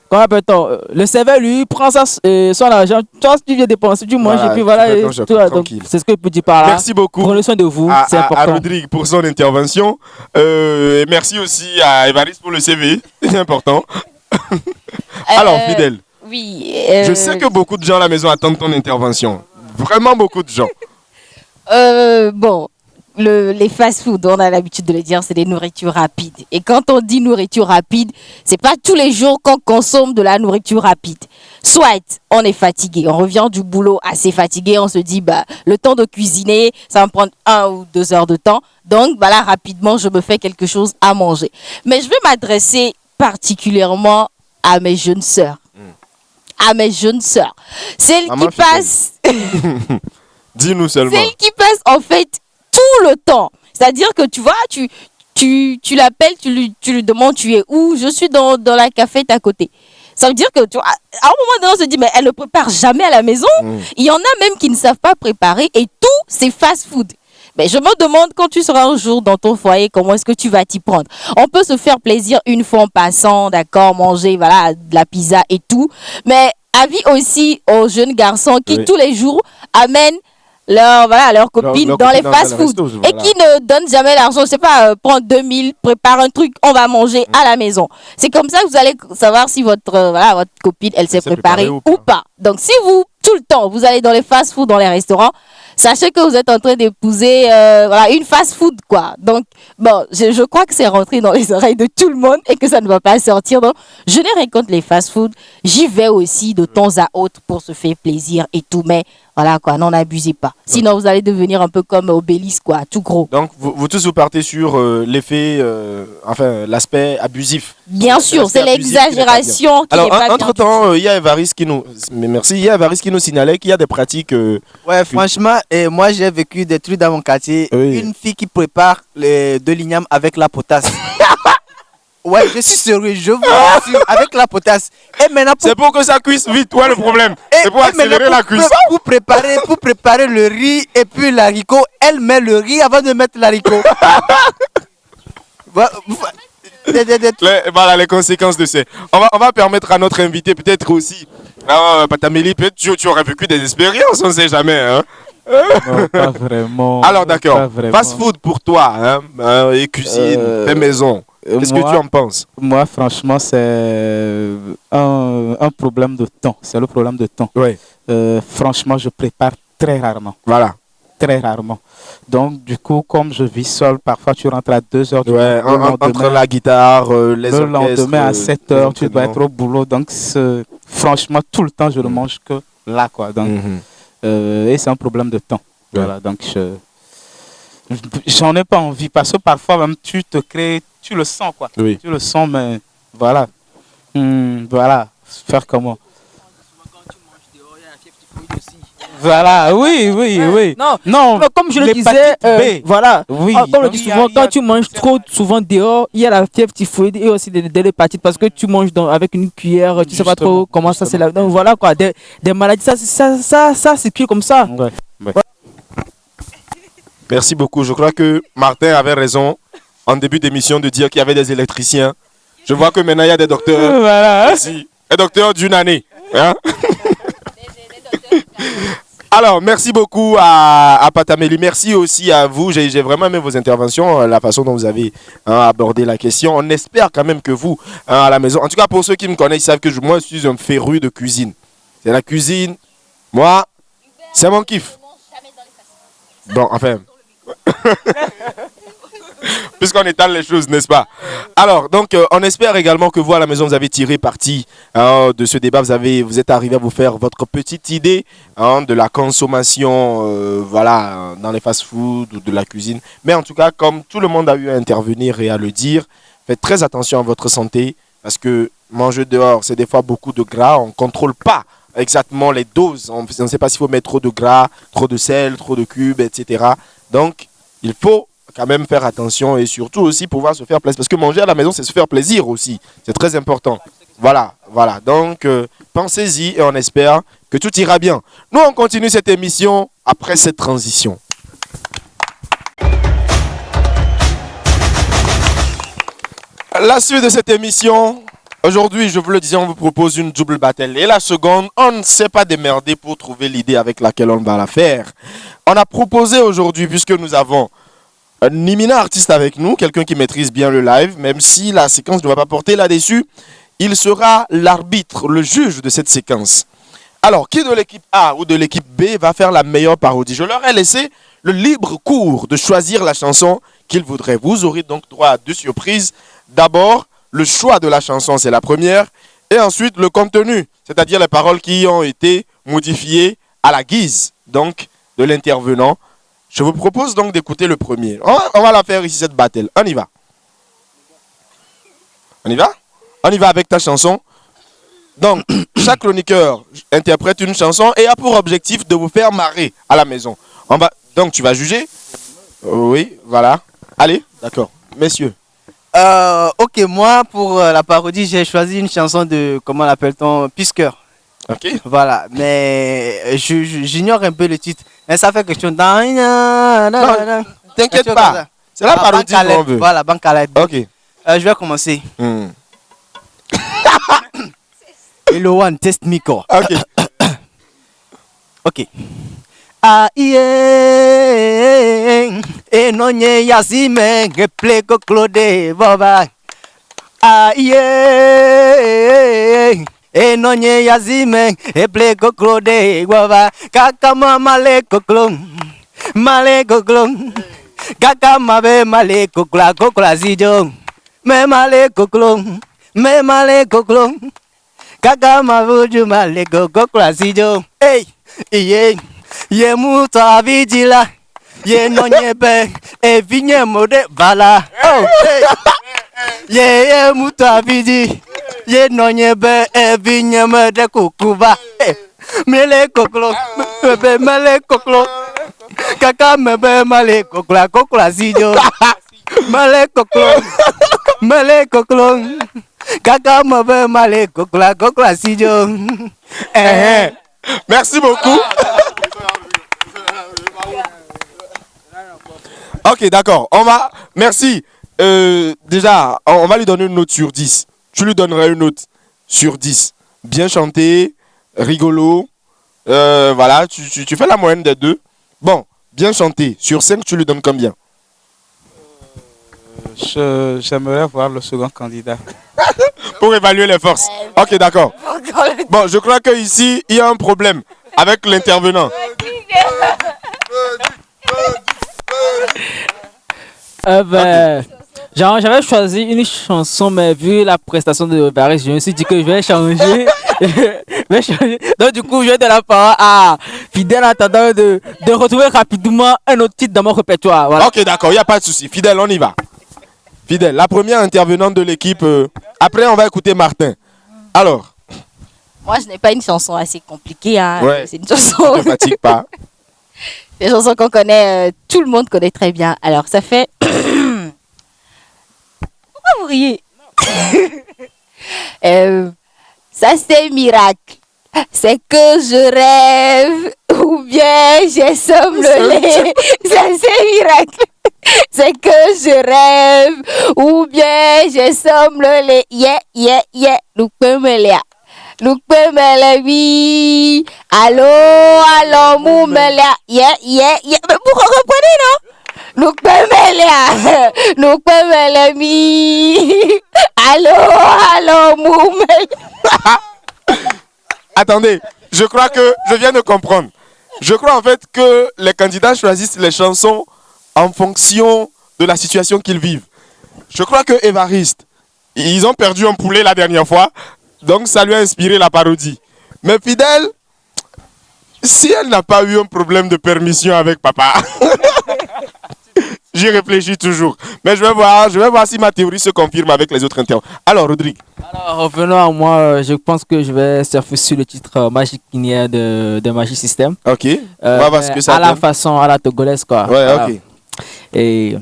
Comment appelle-t-on le serveur, lui, prend son argent. Toi, tu viens dépenser, tu manges,
Voilà,
et puis
tu
voilà.
fais
et
ton choc,
tout, donc,
tranquille.
c'est ce que je peux dire par là.
Merci beaucoup
Prenez soin de vous, c'est
à
important.
Rodrigue pour son intervention. Et merci aussi à Évariste pour le CV. C'est important. Alors, Fidèle,
Oui.
je sais que beaucoup de gens à la maison attendent ton intervention. Vraiment beaucoup de gens.
Bon, les fast-food, on a l'habitude de le dire, c'est des nourritures rapides. Et quand on dit nourriture rapide, c'est pas tous les jours qu'on consomme de la nourriture rapide. Soit on est fatigué, on revient du boulot assez fatigué, on se dit bah le temps de cuisiner, ça va me prendre 1 ou 2 heures de temps. Donc voilà, rapidement, je me fais quelque chose à manger. Mais je vais m'adresser particulièrement à mes jeunes sœurs. À mes jeunes sœurs. Celles
Maman
qui passent
Dis-nous seulement.
celle qui passe en fait tout le temps. C'est-à-dire que tu vois, tu l'appelles, tu lui demandes tu es où, je suis dans la cafette à côté. Ça veut dire que tu vois, à un moment donné, on se dit mais elle ne prépare jamais à la maison. Il y en a même qui ne savent pas préparer et tout c'est fast-food. Mais je me demande quand tu seras un jour dans ton foyer, comment est-ce que tu vas t'y prendre? On peut se faire plaisir une fois en passant, d'accord, manger voilà de la pizza et tout. Mais avis aussi aux jeunes garçons qui
Oui.
tous les jours amènent leurs copines
leurs
dans les
copines dans
fast-food
les restos,
et
voilà.
qui ne donnent jamais l'argent. Je sais pas, prends 2000, prépare un truc, on va manger à la maison. C'est comme ça que vous allez savoir si votre copine, elle s'est préparée ou pas. Donc si vous, tout le temps, vous allez dans les fast-food, dans les restaurants, sachez que vous êtes en train d'épouser une fast-food, quoi. Donc, bon, je crois que c'est rentré dans les oreilles de tout le monde et que ça ne va pas sortir. Donc, je n'ai rien contre les fast-food. J'y vais aussi de temps à autre pour se faire plaisir et tout. Mais voilà, quoi, n'en abusez pas. Sinon, vous allez devenir un peu comme Obélisque, quoi, tout gros.
Donc, vous tous vous partez sur l'effet, l'aspect abusif.
Bien sûr, c'est
abusif qui n'est pas bien.
l'exagération qui n'est
Alors,
pas bien.
entre-temps, il y a Évariste qui nous... Mais merci, il y a Évariste qui nous signalait qu'il y a des pratiques...
Ouais, franchement, moi j'ai vécu des trucs dans mon quartier.
Oui.
Une fille qui prépare de l'igname avec la potasse. Ouais, je suis sérieux, je vous rassure, avec la potasse. Et maintenant,
C'est pour que ça cuise vite, ouais, le problème. C'est pour accélérer la cuisson.
pour préparer le riz et puis l'haricot, elle met le riz avant de mettre l'haricot.
Voilà les conséquences de ces. On va permettre à notre invité peut-être aussi. Patamélie, peut-être tu aurais vécu des expériences, on ne sait jamais. Hein?
Non, pas vraiment.
Alors d'accord,
Pas vraiment.
fast food pour toi, et cuisine, fait maison. Qu'est-ce que
moi-
tu en penses?
Moi, franchement, c'est un problème de temps. C'est le problème de temps.
Oui,
Franchement, je prépare très rarement.
voilà.
Très rarement. Donc, du coup, comme je vis seul, parfois tu rentres à 2 heures du
Ouais,
matin. Le
entre
lendemain-
la guitare, les
le
orchestres,
lendemain à 7 heures,
les
tu dois être
entraînements.
au boulot. Donc, franchement, tout le temps, je ne mange que là, quoi. Donc,
Mhm.
et c'est un problème de temps. Voilà, donc j'en ai pas envie parce que parfois même tu te crées, tu le sens, quoi.
Oui.
Tu le sens, mais voilà. Voilà, faire comment? Voilà, oui, oui, oui.
Non,
Non,
mais comme je le disais,
l'hépatite B.
voilà,
Oui,
comme on le
donc
dit
il y a-
souvent,
il y a-
quand tu manges trop souvent dehors, il y a la fièvre typhoïde et aussi de l'hépatite parce que tu manges avec une cuillère, tu sais pas trop
Justement,
comment ça c'est
justement.
là. Donc voilà quoi, des maladies, ça circule comme ça.
Ouais, ouais.
Merci beaucoup. Je crois que Martin avait raison en début d'émission de dire qu'il y avait des électriciens. Je vois que maintenant il y a des docteurs
Voilà.
ici. Un docteur d'une année. Hein? Alors, merci beaucoup à Patamélie. Merci aussi à vous. J'ai vraiment aimé vos interventions, la façon dont vous avez abordé la question. On espère quand même que vous, à la maison, en tout cas pour ceux qui me connaissent, ils savent que moi, je suis un féru de cuisine. C'est la cuisine. Moi, c'est mon kiff. Bon, enfin. Puisqu'on étale les choses, n'est-ce pas? Alors, donc, on espère également que vous, à la maison, vous avez tiré parti de ce débat. Vous êtes arrivé à vous faire votre petite idée de la consommation voilà, dans les fast-foods ou de la cuisine. Mais en tout cas, comme tout le monde a eu à intervenir et à le dire, faites très attention à votre santé parce que manger dehors, c'est des fois beaucoup de gras. On ne contrôle pas exactement les doses. On ne sait pas s'il faut mettre trop de gras, trop de sel, trop de cubes, etc. Donc, il faut quand même faire attention et surtout aussi pouvoir se faire plaisir. Parce que manger à la maison, c'est se faire plaisir aussi. C'est très important. Voilà, voilà. Donc, pensez-y et on espère que tout ira bien. Nous, on continue cette émission après cette transition. La suite de cette émission, aujourd'hui, je vous le disais, on vous propose une double battle. Et la seconde, on ne s'est pas démerdé pour trouver l'idée avec laquelle on va la faire. On a proposé aujourd'hui, puisque nous avons un éminent artiste avec nous, quelqu'un qui maîtrise bien le live, même si la séquence ne va pas porter là-dessus, il sera l'arbitre, le juge de cette séquence. Alors, qui de l'équipe A ou de l'équipe B va faire la meilleure parodie? Je leur ai laissé le libre cours de choisir la chanson qu'ils voudraient. Vous aurez donc droit à 2 surprises. D'abord, le choix de la chanson, c'est la première. Et ensuite, le contenu, c'est-à-dire les paroles qui ont été modifiées à la guise donc, de l'intervenant. Je vous propose donc d'écouter le premier. On va la faire ici, cette battle. On y va. On y va? On y va avec ta chanson. Donc, chaque chroniqueur interprète une chanson et a pour objectif de vous faire marrer à la maison. Donc, tu vas juger? Oui, voilà. Allez, d'accord. Messieurs.
Ok, moi, pour la parodie, j'ai choisi une chanson de, comment l'appelle-t-on, Pisqueur.
Ok.
Voilà, mais j'ignore un peu le titre. Mais ça fait quelque chose.
Non, t'inquiète pas. C'est la parodie qu'on veut.
Voilà, Bancalet.
Ok.
Je vais commencer. Hello one, test Miko.
Ok.
Ok. Ah yeah, et non yasime, que pleko Claude Baba. Ah yeah, et non yasime, et pleko Claude Baba. Kaka mama le koklon, male koklon. Kaka mabe male kokla zijo. Me male koklon, me male koklon. Kaka mabuju male kokla zijo. Hey, yeah. Ye muto avijila, ye nonyebe, e vinye mode bala. Oh, hey. Ye muto aviji, ye nonyebe, e vinye mode kukuba. Hey. Mele koklo, mebe mele koklo. Kaka mebe male kokla zijo. Mele koklo. Kaka mebe male kokla zijo.
Merci beaucoup. Ok, d'accord. Merci. Déjà, on va lui donner une note sur 10. Tu lui donnerais une note sur 10. Bien chanté, rigolo. Voilà, tu fais la moyenne des deux. Bon, bien chanté. Sur 5, tu lui donnes combien?
J'aimerais voir le second candidat.
Pour évaluer les forces. Ok, d'accord. Bon, je crois qu'ici, il y a un problème avec l'intervenant.
J'avais choisi une chanson, mais vu la prestation de Baris, je me suis dit que je vais changer. Donc, du coup, je vais de la parole à Fidèle en attendant de retrouver rapidement un autre titre dans mon répertoire. Voilà.
Ok, d'accord, il n'y a pas de souci. Fidèle, on y va. Fidèle, la première intervenante de l'équipe. Après, on va écouter Martin. Alors,
Moi, je n'ai pas une chanson assez compliquée. Hein.
Ouais.
C'est une chanson.
Ne te fatigue pas.
Des chansons qu'on connaît, tout le monde connaît très bien. Alors, ça fait. Pourquoi vous riez? Ça, c'est miracle. C'est que je rêve ou bien j'ai somnolé. Ça, c'est miracle. C'est que je rêve ou bien j'ai somnolé. Yeah, yeah, yeah. Lupemelia. Lupemelia, oui. Allô, allô, moumelia. Yeah, yeah, yeah. Mais vous reprenez, non? Lupemelia. Lupemelia, oui. Allô, allô, moumelia.
Attendez, je crois que je viens de comprendre. Je crois en fait que les candidats choisissent les chansons en fonction de la situation qu'ils vivent. Je crois que Évariste, ils ont perdu un poulet la dernière fois, donc ça lui a inspiré la parodie. Mais Fidèle, si elle n'a pas eu un problème de permission avec papa, j'y réfléchis toujours. Mais je vais voir si ma théorie se confirme avec les autres internes. Alors, Rodrigue.
Alors, revenons à moi, je pense que je vais surfer sur le titre Magic Kinière de Magic System.
Ok. On va voir ce que ça
à la
donne.
façon, à la togolaise, quoi.
Ouais,
Voilà.
ok.
Et.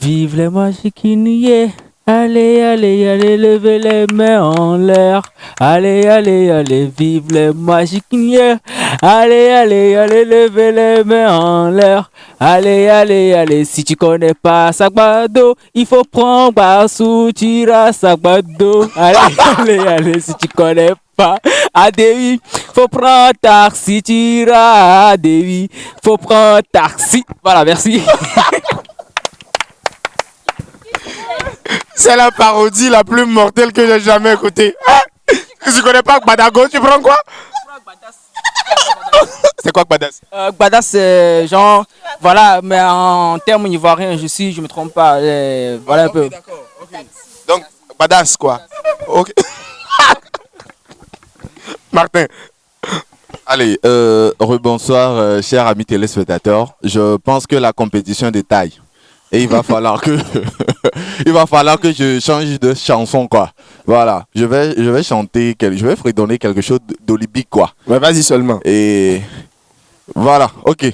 Vive les Magic Kinières. Allez, allez, allez, levez les mains en l'air. Allez, allez, allez, vive les Magiciens. Allez, allez, allez, levez les mains en l'air. Allez, allez, allez, si tu connais pas Sagbado, il faut prendre Bassou, tira Sagbado. Allez, allez, allez, si tu connais pas Adewi, faut prendre taxi, tira Adewi, faut prendre taxi. Voilà, merci.
C'est la parodie la plus mortelle que j'ai jamais écoutée. Tu connais pas Badago, tu prends quoi? C'est quoi Badass?
Badass, c'est genre, voilà, mais en termes ivoiriens, je me trompe pas, voilà un peu.
Donc, Badass quoi? Ok. Martin.
Allez, rebonsoir, chers amis téléspectateurs. Je pense que la compétition est de taille. Et il va falloir que je change de chanson, quoi. Voilà, je vais chanter, je vais fredonner quelque chose d'olibique, quoi.
Mais vas-y seulement.
Et voilà, ok.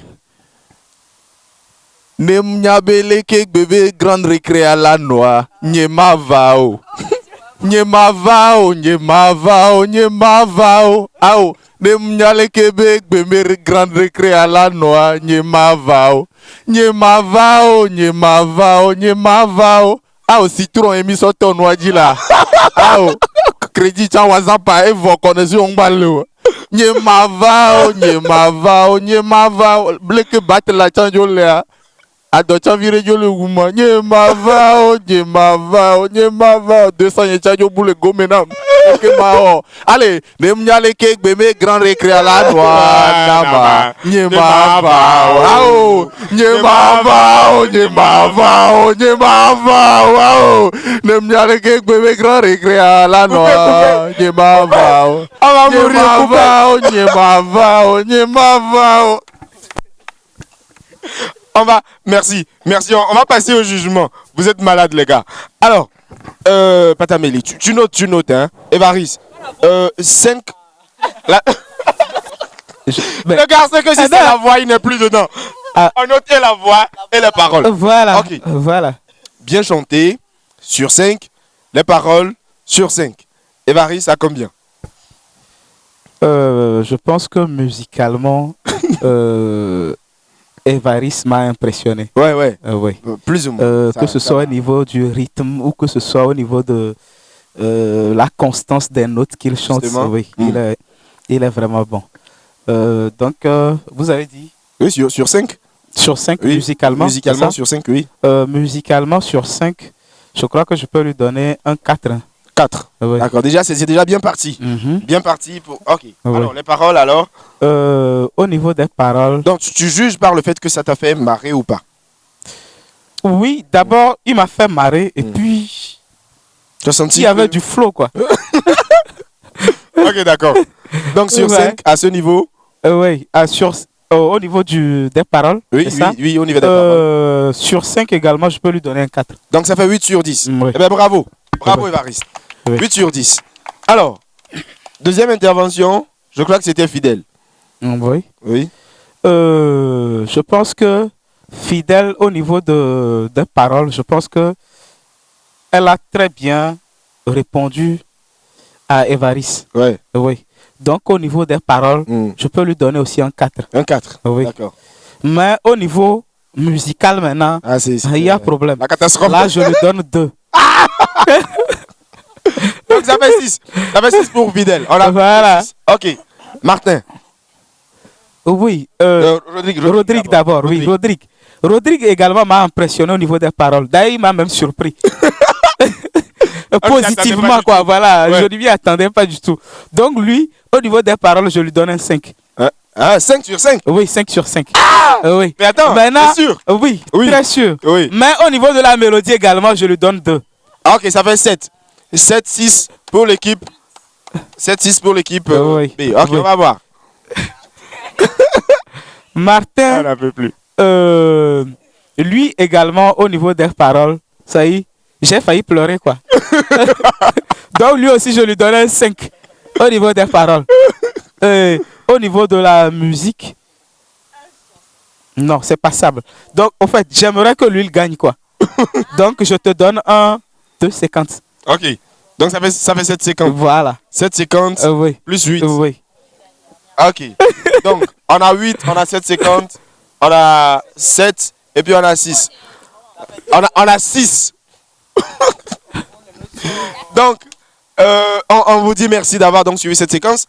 Nemnyabeleke bébé grande récré à la noix, nyema vao. Nyema vao, nyema vao, nyema vao. Ao, nemnyaleke bébé grande récré à la noix, nyema vao. Nyema vao, nyema vao, nyema vao. Ao, citron et misoto noix là. Ao, crédit chan wazampa evo connexion mbalo. Nyema vao, nyema vao, nyema vao. Bleke bat la chanjo lea. Adochan vire jo le wuma. Nyema vao, nyema vao, nyema vao. 200 yen chanjo boule go menam. Ok mao. Allez, nemnyale kek beme grand récré à la noix. Nama. Nyema vao. Ao. Nyema vao, nyema vao, nyema vao. Ao. Nemnyale kek beme grand récré à la noix. Nyema vao.
On va mourir
Nyema
coupé.
vao, nyema vao, nyema vao.
Merci, on va passer au jugement. Vous êtes malades les gars. Alors, Patameli, tu notes, hein. Évariste, 5... Le gars, c'est que si c'est la voix, il n'est plus dedans. On note et la voix et les paroles.
Voilà,
Ok.
voilà.
Bien chanté, sur 5. Les paroles, sur 5. Évariste, à combien?
Je pense que musicalement, Évariste m'a impressionné.
Ouais.
Oui.
Plus ou moins.
Que ce soit au niveau du rythme ou que ce soit au niveau de la constance des notes qu'il chante.
Justement.
Oui, il est vraiment bon. Donc, vous avez dit
Oui, sur 5.
sur 5
Oui.
musicalement.
Musicalement,
c'est ça
sur 5, oui.
Musicalement, sur 5, je crois que je peux lui donner un 4.
4.
Oui.
D'accord, déjà, c'est déjà bien parti.
Mhm.
Bien parti pour... Ok.
Ouais.
Alors, les paroles, alors.
Au niveau des paroles,
Donc, tu juges par le fait que ça t'a fait marrer ou pas?
oui, d'abord, il m'a fait marrer et puis
Tu as senti
il y avait
que-
du flow, quoi.
Ok, d'accord. Donc, sur
Ouais.
5, à ce niveau...
Oui, au niveau des paroles,
Oui,
c'est ça
oui, au niveau des paroles.
Sur 5 également, je peux lui donner un 4.
Donc, ça fait 8 sur 10.
Oui.
Eh bien, bravo. Bravo,
Oui.
Évariste.
Oui.
8 sur 10. Alors, deuxième intervention, je crois que c'était Fidèle.
Oui.
Oui.
Je pense que Fidèle, au niveau des paroles, je pense que elle a très bien répondu à Évariste.
Ouais.
Oui. Donc, au niveau des paroles, je peux lui donner aussi un 4.
Un 4.
Oui.
D'accord.
Mais au niveau musical maintenant,
Ah,
il y a problème.
la catastrophe.
Là, je lui donne 2.
Donc ça fait 6. Ça fait 6 pour Fidèle. On a
Voilà.
6. Ok. Martin.
Oui.
Rodrigue
d'abord. Oui, Rodrigue. Rodrigue également m'a impressionné au niveau des paroles. D'ailleurs, il m'a même surpris. Positivement, quoi.
tout.
Voilà.
Ouais.
Je ne m'y attendais pas du tout. Donc, lui, au niveau des paroles, je lui donne un 5.
Ah, 5 sur 5.
Oui, 5 sur 5. Oui.
Mais attends,
Maintenant,
c'est sûr.
Oui,
Oui.
très sûr.
Oui.
Mais au niveau de la mélodie également, je lui donne 2.
Ah, ok, ça fait 7. 7-6 pour l'équipe. 7-6 pour l'équipe
Oui.
B. Ok,
Oui.
on va voir.
Martin,
On n'en peut plus.
lui également, au niveau des paroles, ça y est, j'ai failli pleurer, quoi. Donc, lui aussi, je lui donne un 5 au niveau des paroles. Au niveau de la musique, non, c'est passable. Donc, en fait, j'aimerais que lui, il gagne, quoi. Donc, je te donne un 2,50.
Ok. Donc ça fait 7,50.
Voilà.
7,50
Oui.
plus 8.
Oui.
Ok. Donc, on a 8, on a 7,50, on a 7 et puis on a 6. On a 6. Donc, on vous dit merci d'avoir donc suivi cette séquence.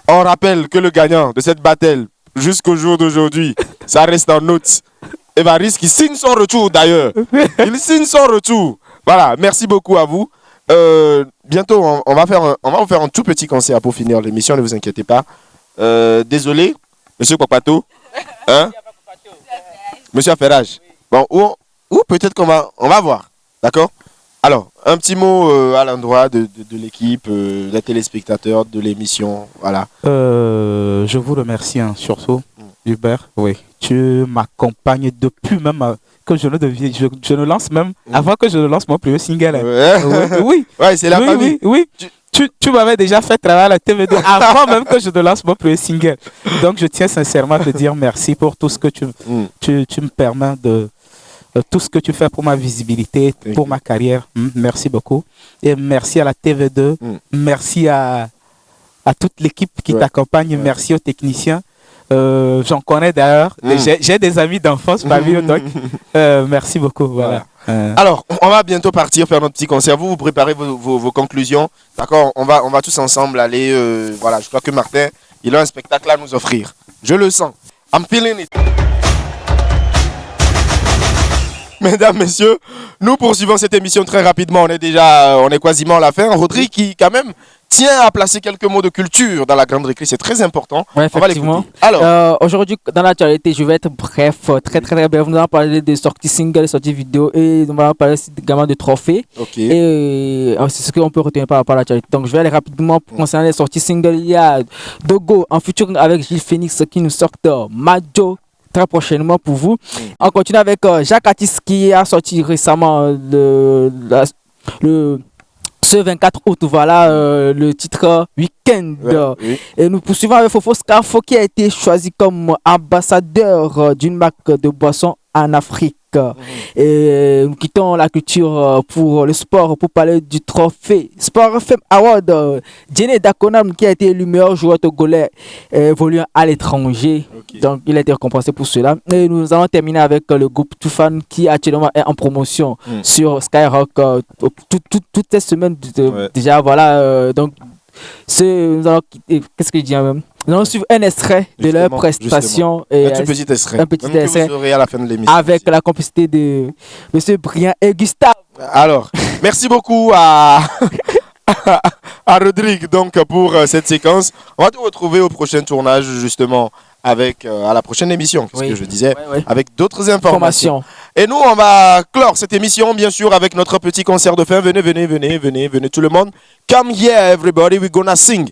On rappelle que le gagnant de cette battle jusqu'au jour d'aujourd'hui, ça reste en note. Évariste qui signe son retour d'ailleurs. Il signe son retour. Voilà, merci beaucoup à vous. Bientôt, on va vous faire un tout petit concert pour finir l'émission, ne vous inquiétez pas. Désolé, monsieur Kwakwato. Hein? Monsieur Affairage. Bon, ou peut-être on va voir. D'accord? Alors, un petit mot à l'endroit de l'équipe, des téléspectateurs, de l'émission. Voilà.
Je vous remercie surtout, Hubert. Oui. Tu m'accompagnes depuis même que je ne lance même, avant que je ne lance mon premier single. Oui.
Ouais, c'est la famille.
Oui. Tu m'avais déjà fait travailler à la TV2 avant même que je ne lance mon premier single. Donc, je tiens sincèrement à te dire merci pour tout ce que tu me permets de... tout ce que tu fais pour ma visibilité, pour ma carrière. Merci beaucoup. Et merci à la TV2. Merci à toute l'équipe qui t'accompagne. Merci aux techniciens. J'en connais d'ailleurs. J'ai des amis d'enfance parmi eux. Donc, merci beaucoup. Voilà.
Alors, on va bientôt partir faire notre petit concert. Vous préparez vos conclusions. D'accord, on va tous ensemble aller. Voilà, je crois que Martin, il a un spectacle à nous offrir. Je le sens. I'm feeling it. Mesdames, messieurs, nous poursuivons cette émission très rapidement. On est quasiment à la fin. Rodrigue qui, quand même, tient à placer quelques mots de culture dans la grande récré. C'est très important.
Ouais,
on va
effectivement.
l'écouter. Alors,
aujourd'hui, dans l'actualité, je vais être bref, très bref. Nous allons parler des sorties singles, sorties vidéo et nous allons parler également de trophées.
ok.
Et c'est ce qu'on peut retenir par rapport à l'actualité. Donc, je vais aller rapidement concernant les sorties singles. Il y a Dogo en featuring avec Gilles Phoenix qui nous sort Majo très prochainement pour vous. On continue avec Jacques Atis qui a sorti récemment ce 24 août, voilà le titre Weekend.
Oui.
Et nous poursuivons avec Fofo Scarfo qui a été choisi comme ambassadeur d'une marque de boissons en Afrique. Et nous quittons la culture pour le sport pour parler du trophée Sport FM Award. Jenny Dakonam qui a été élu meilleur joueur togolais évoluant à l'étranger. Donc il a été récompensé pour cela. Et nous allons terminer avec le groupe Toufan qui actuellement est en promotion sur Skyrock toutes ces semaines déjà. Voilà. Donc nous allons quitter. Qu'est-ce que je dis même? Nous allons suivre un extrait de leur prestation. Et
un tout petit extrait.
Un petit extrait.
Que vous aurez à la fin de l'émission.
Avec la complicité de M. Brian et Gustave.
Alors, merci beaucoup à Rodrigue donc, pour cette séquence. On va te retrouver au prochain tournage, justement, avec à la prochaine émission, ce que je disais, avec d'autres informations. Et nous, on va clore cette émission, bien sûr, avec notre petit concert de fin. Venez, tout le monde. Come here, everybody, we're gonna sing.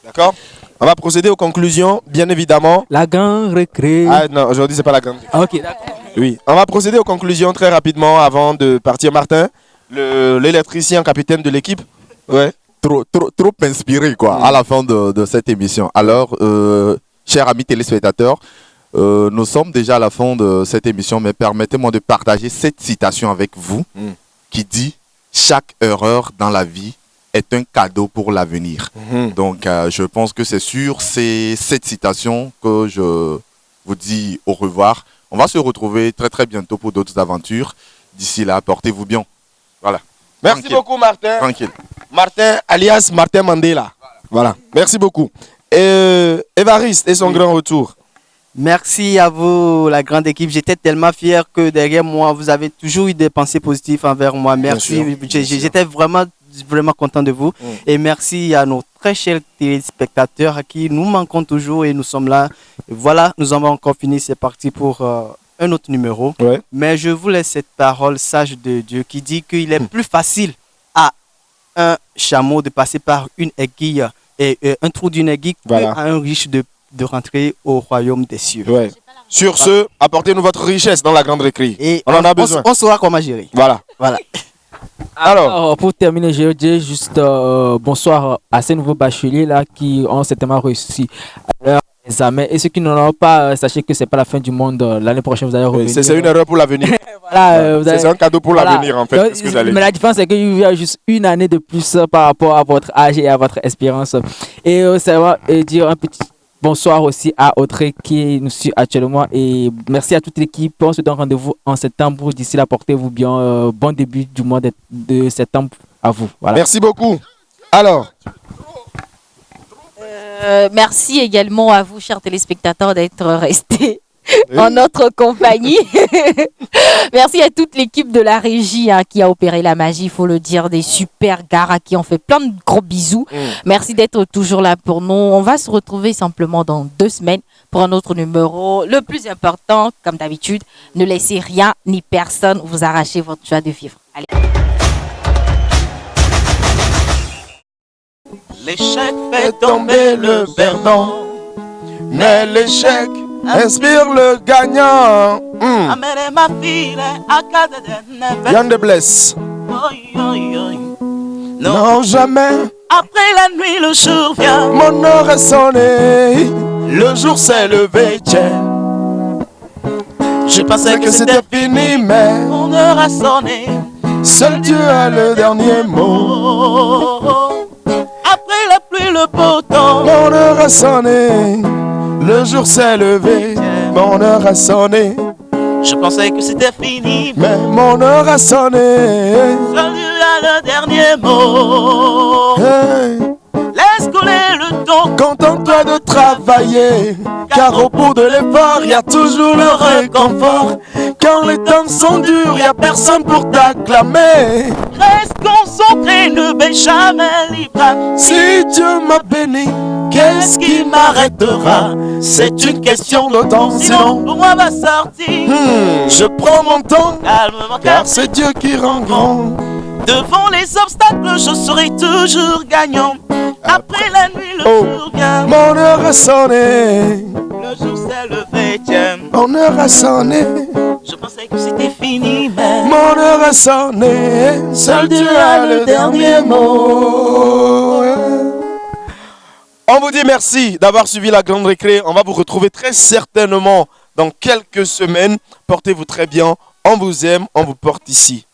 D'accord? On va procéder aux conclusions, bien évidemment.
La grande récré.
Ah non, aujourd'hui, c'est pas la grande récré.
Ok, d'accord.
Oui, on va procéder aux conclusions très rapidement avant de partir. Martin, l'électricien capitaine de l'équipe. Ouais.
Trop inspiré quoi, à la fin de cette émission. Alors, chers amis téléspectateurs, nous sommes déjà à la fin de cette émission, mais permettez-moi de partager cette citation avec vous qui dit « Chaque erreur dans la vie est un cadeau pour l'avenir ». Donc, je pense que c'est sur cette citation que je vous dis au revoir. On va se retrouver très très bientôt pour d'autres aventures. D'ici là, portez-vous bien. Voilà.
Merci
Tranquille.
beaucoup, Martin.
Tranquille.
Martin, alias Martin Mandela. Voilà. Merci beaucoup. Évariste et son grand retour.
Merci à vous, la grande équipe. J'étais tellement fier que derrière moi, vous avez toujours eu des pensées positives envers moi. Merci. J'étais vraiment content de vous. Et merci à nos très chers téléspectateurs à qui nous manquons toujours et nous sommes là. Et voilà, nous avons encore fini. C'est parti pour un autre numéro.
Ouais.
Mais je vous laisse cette parole sage de Dieu qui dit qu'il est plus facile à un chameau de passer par une aiguille et un trou d'une aiguille
Voilà.
qu'à un riche de rentrer au royaume des cieux.
Ouais. Sur ce, apportez-nous votre richesse dans la grande récré.
Et
on en a besoin.
On saura comment gérer.
Voilà.
Voilà.
Alors,
Pour terminer, je dis juste bonsoir à ces nouveaux bacheliers là qui ont certainement réussi à leur examen. Et ceux qui n'en ont pas, sachez que c'est pas la fin du monde. L'année prochaine, vous allez revenir.
c'est une erreur pour l'avenir.
Voilà, vous allez-
C'est un cadeau pour
voilà.
l'avenir, en fait.
Donc,
c'est ce que j'allais
mais la différence, c'est qu'il y a juste une année de plus par rapport à votre âge et à votre expérience. Et ça va dire un petit bonsoir aussi à Audrey qui nous suit actuellement. Et merci à toute l'équipe. On se donne rendez-vous en septembre. D'ici là, portez-vous bien. Bon début du mois de septembre à vous. Voilà.
Merci beaucoup. Alors,
Merci également à vous, chers téléspectateurs, d'être restés en notre compagnie. Merci à toute l'équipe de la régie qui a opéré la magie, il faut le dire, des super gars à qui on fait plein de gros bisous. Merci d'être toujours là pour nous. On va se retrouver simplement dans 2 semaines pour un autre numéro. Le plus important, comme d'habitude, ne laissez rien ni personne vous arracher votre joie de vivre. Allez.
L'échec fait tomber le perdant.
mais l'échec inspire le gagnant.
Amere ma fille à cada de
Yann de Blesse. Non, jamais.
Après la nuit, le jour vient.
Mon heure est sonné. Le jour s'est levé, tiens.
Je pensais que c'était
fini, mais
mon heure a sonné.
seul Dieu a le dernier mot.
Après la pluie, le beau temps.
Mon heure a sonné. Le jour s'est levé. Mon heure a sonné.
Je pensais que c'était fini.
Mais mon heure a sonné.
Seul Dieu a le dernier mot.
Hey.
Laisse couler le temps.
Contente-toi de travailler, car au bout de l'effort, y a toujours le réconfort. Quand les temps sont durs, y a personne pour t'acclamer.
Reste concentré, ne baisse jamais les bras.
Si Dieu m'a béni, qu'est-ce qui m'arrêtera? C'est une question de temps,
Sinon,
sinon
pour moi va sortir.
je prends mon temps,
Calmement,
car c'est Dieu qui rend grand.
devant les obstacles, je serai toujours gagnant. Après la nuit, le jour vient.
Mon heure a sonné,
Le jour s'est levé, tiens.
mon heure a sonné,
Je pensais que c'était fini, mais
mon heure a sonné. Seul Dieu a le dernier mot. On vous dit merci d'avoir suivi la grande récré. On va vous retrouver très certainement dans quelques semaines. Portez-vous très bien. On vous aime, on vous porte ici.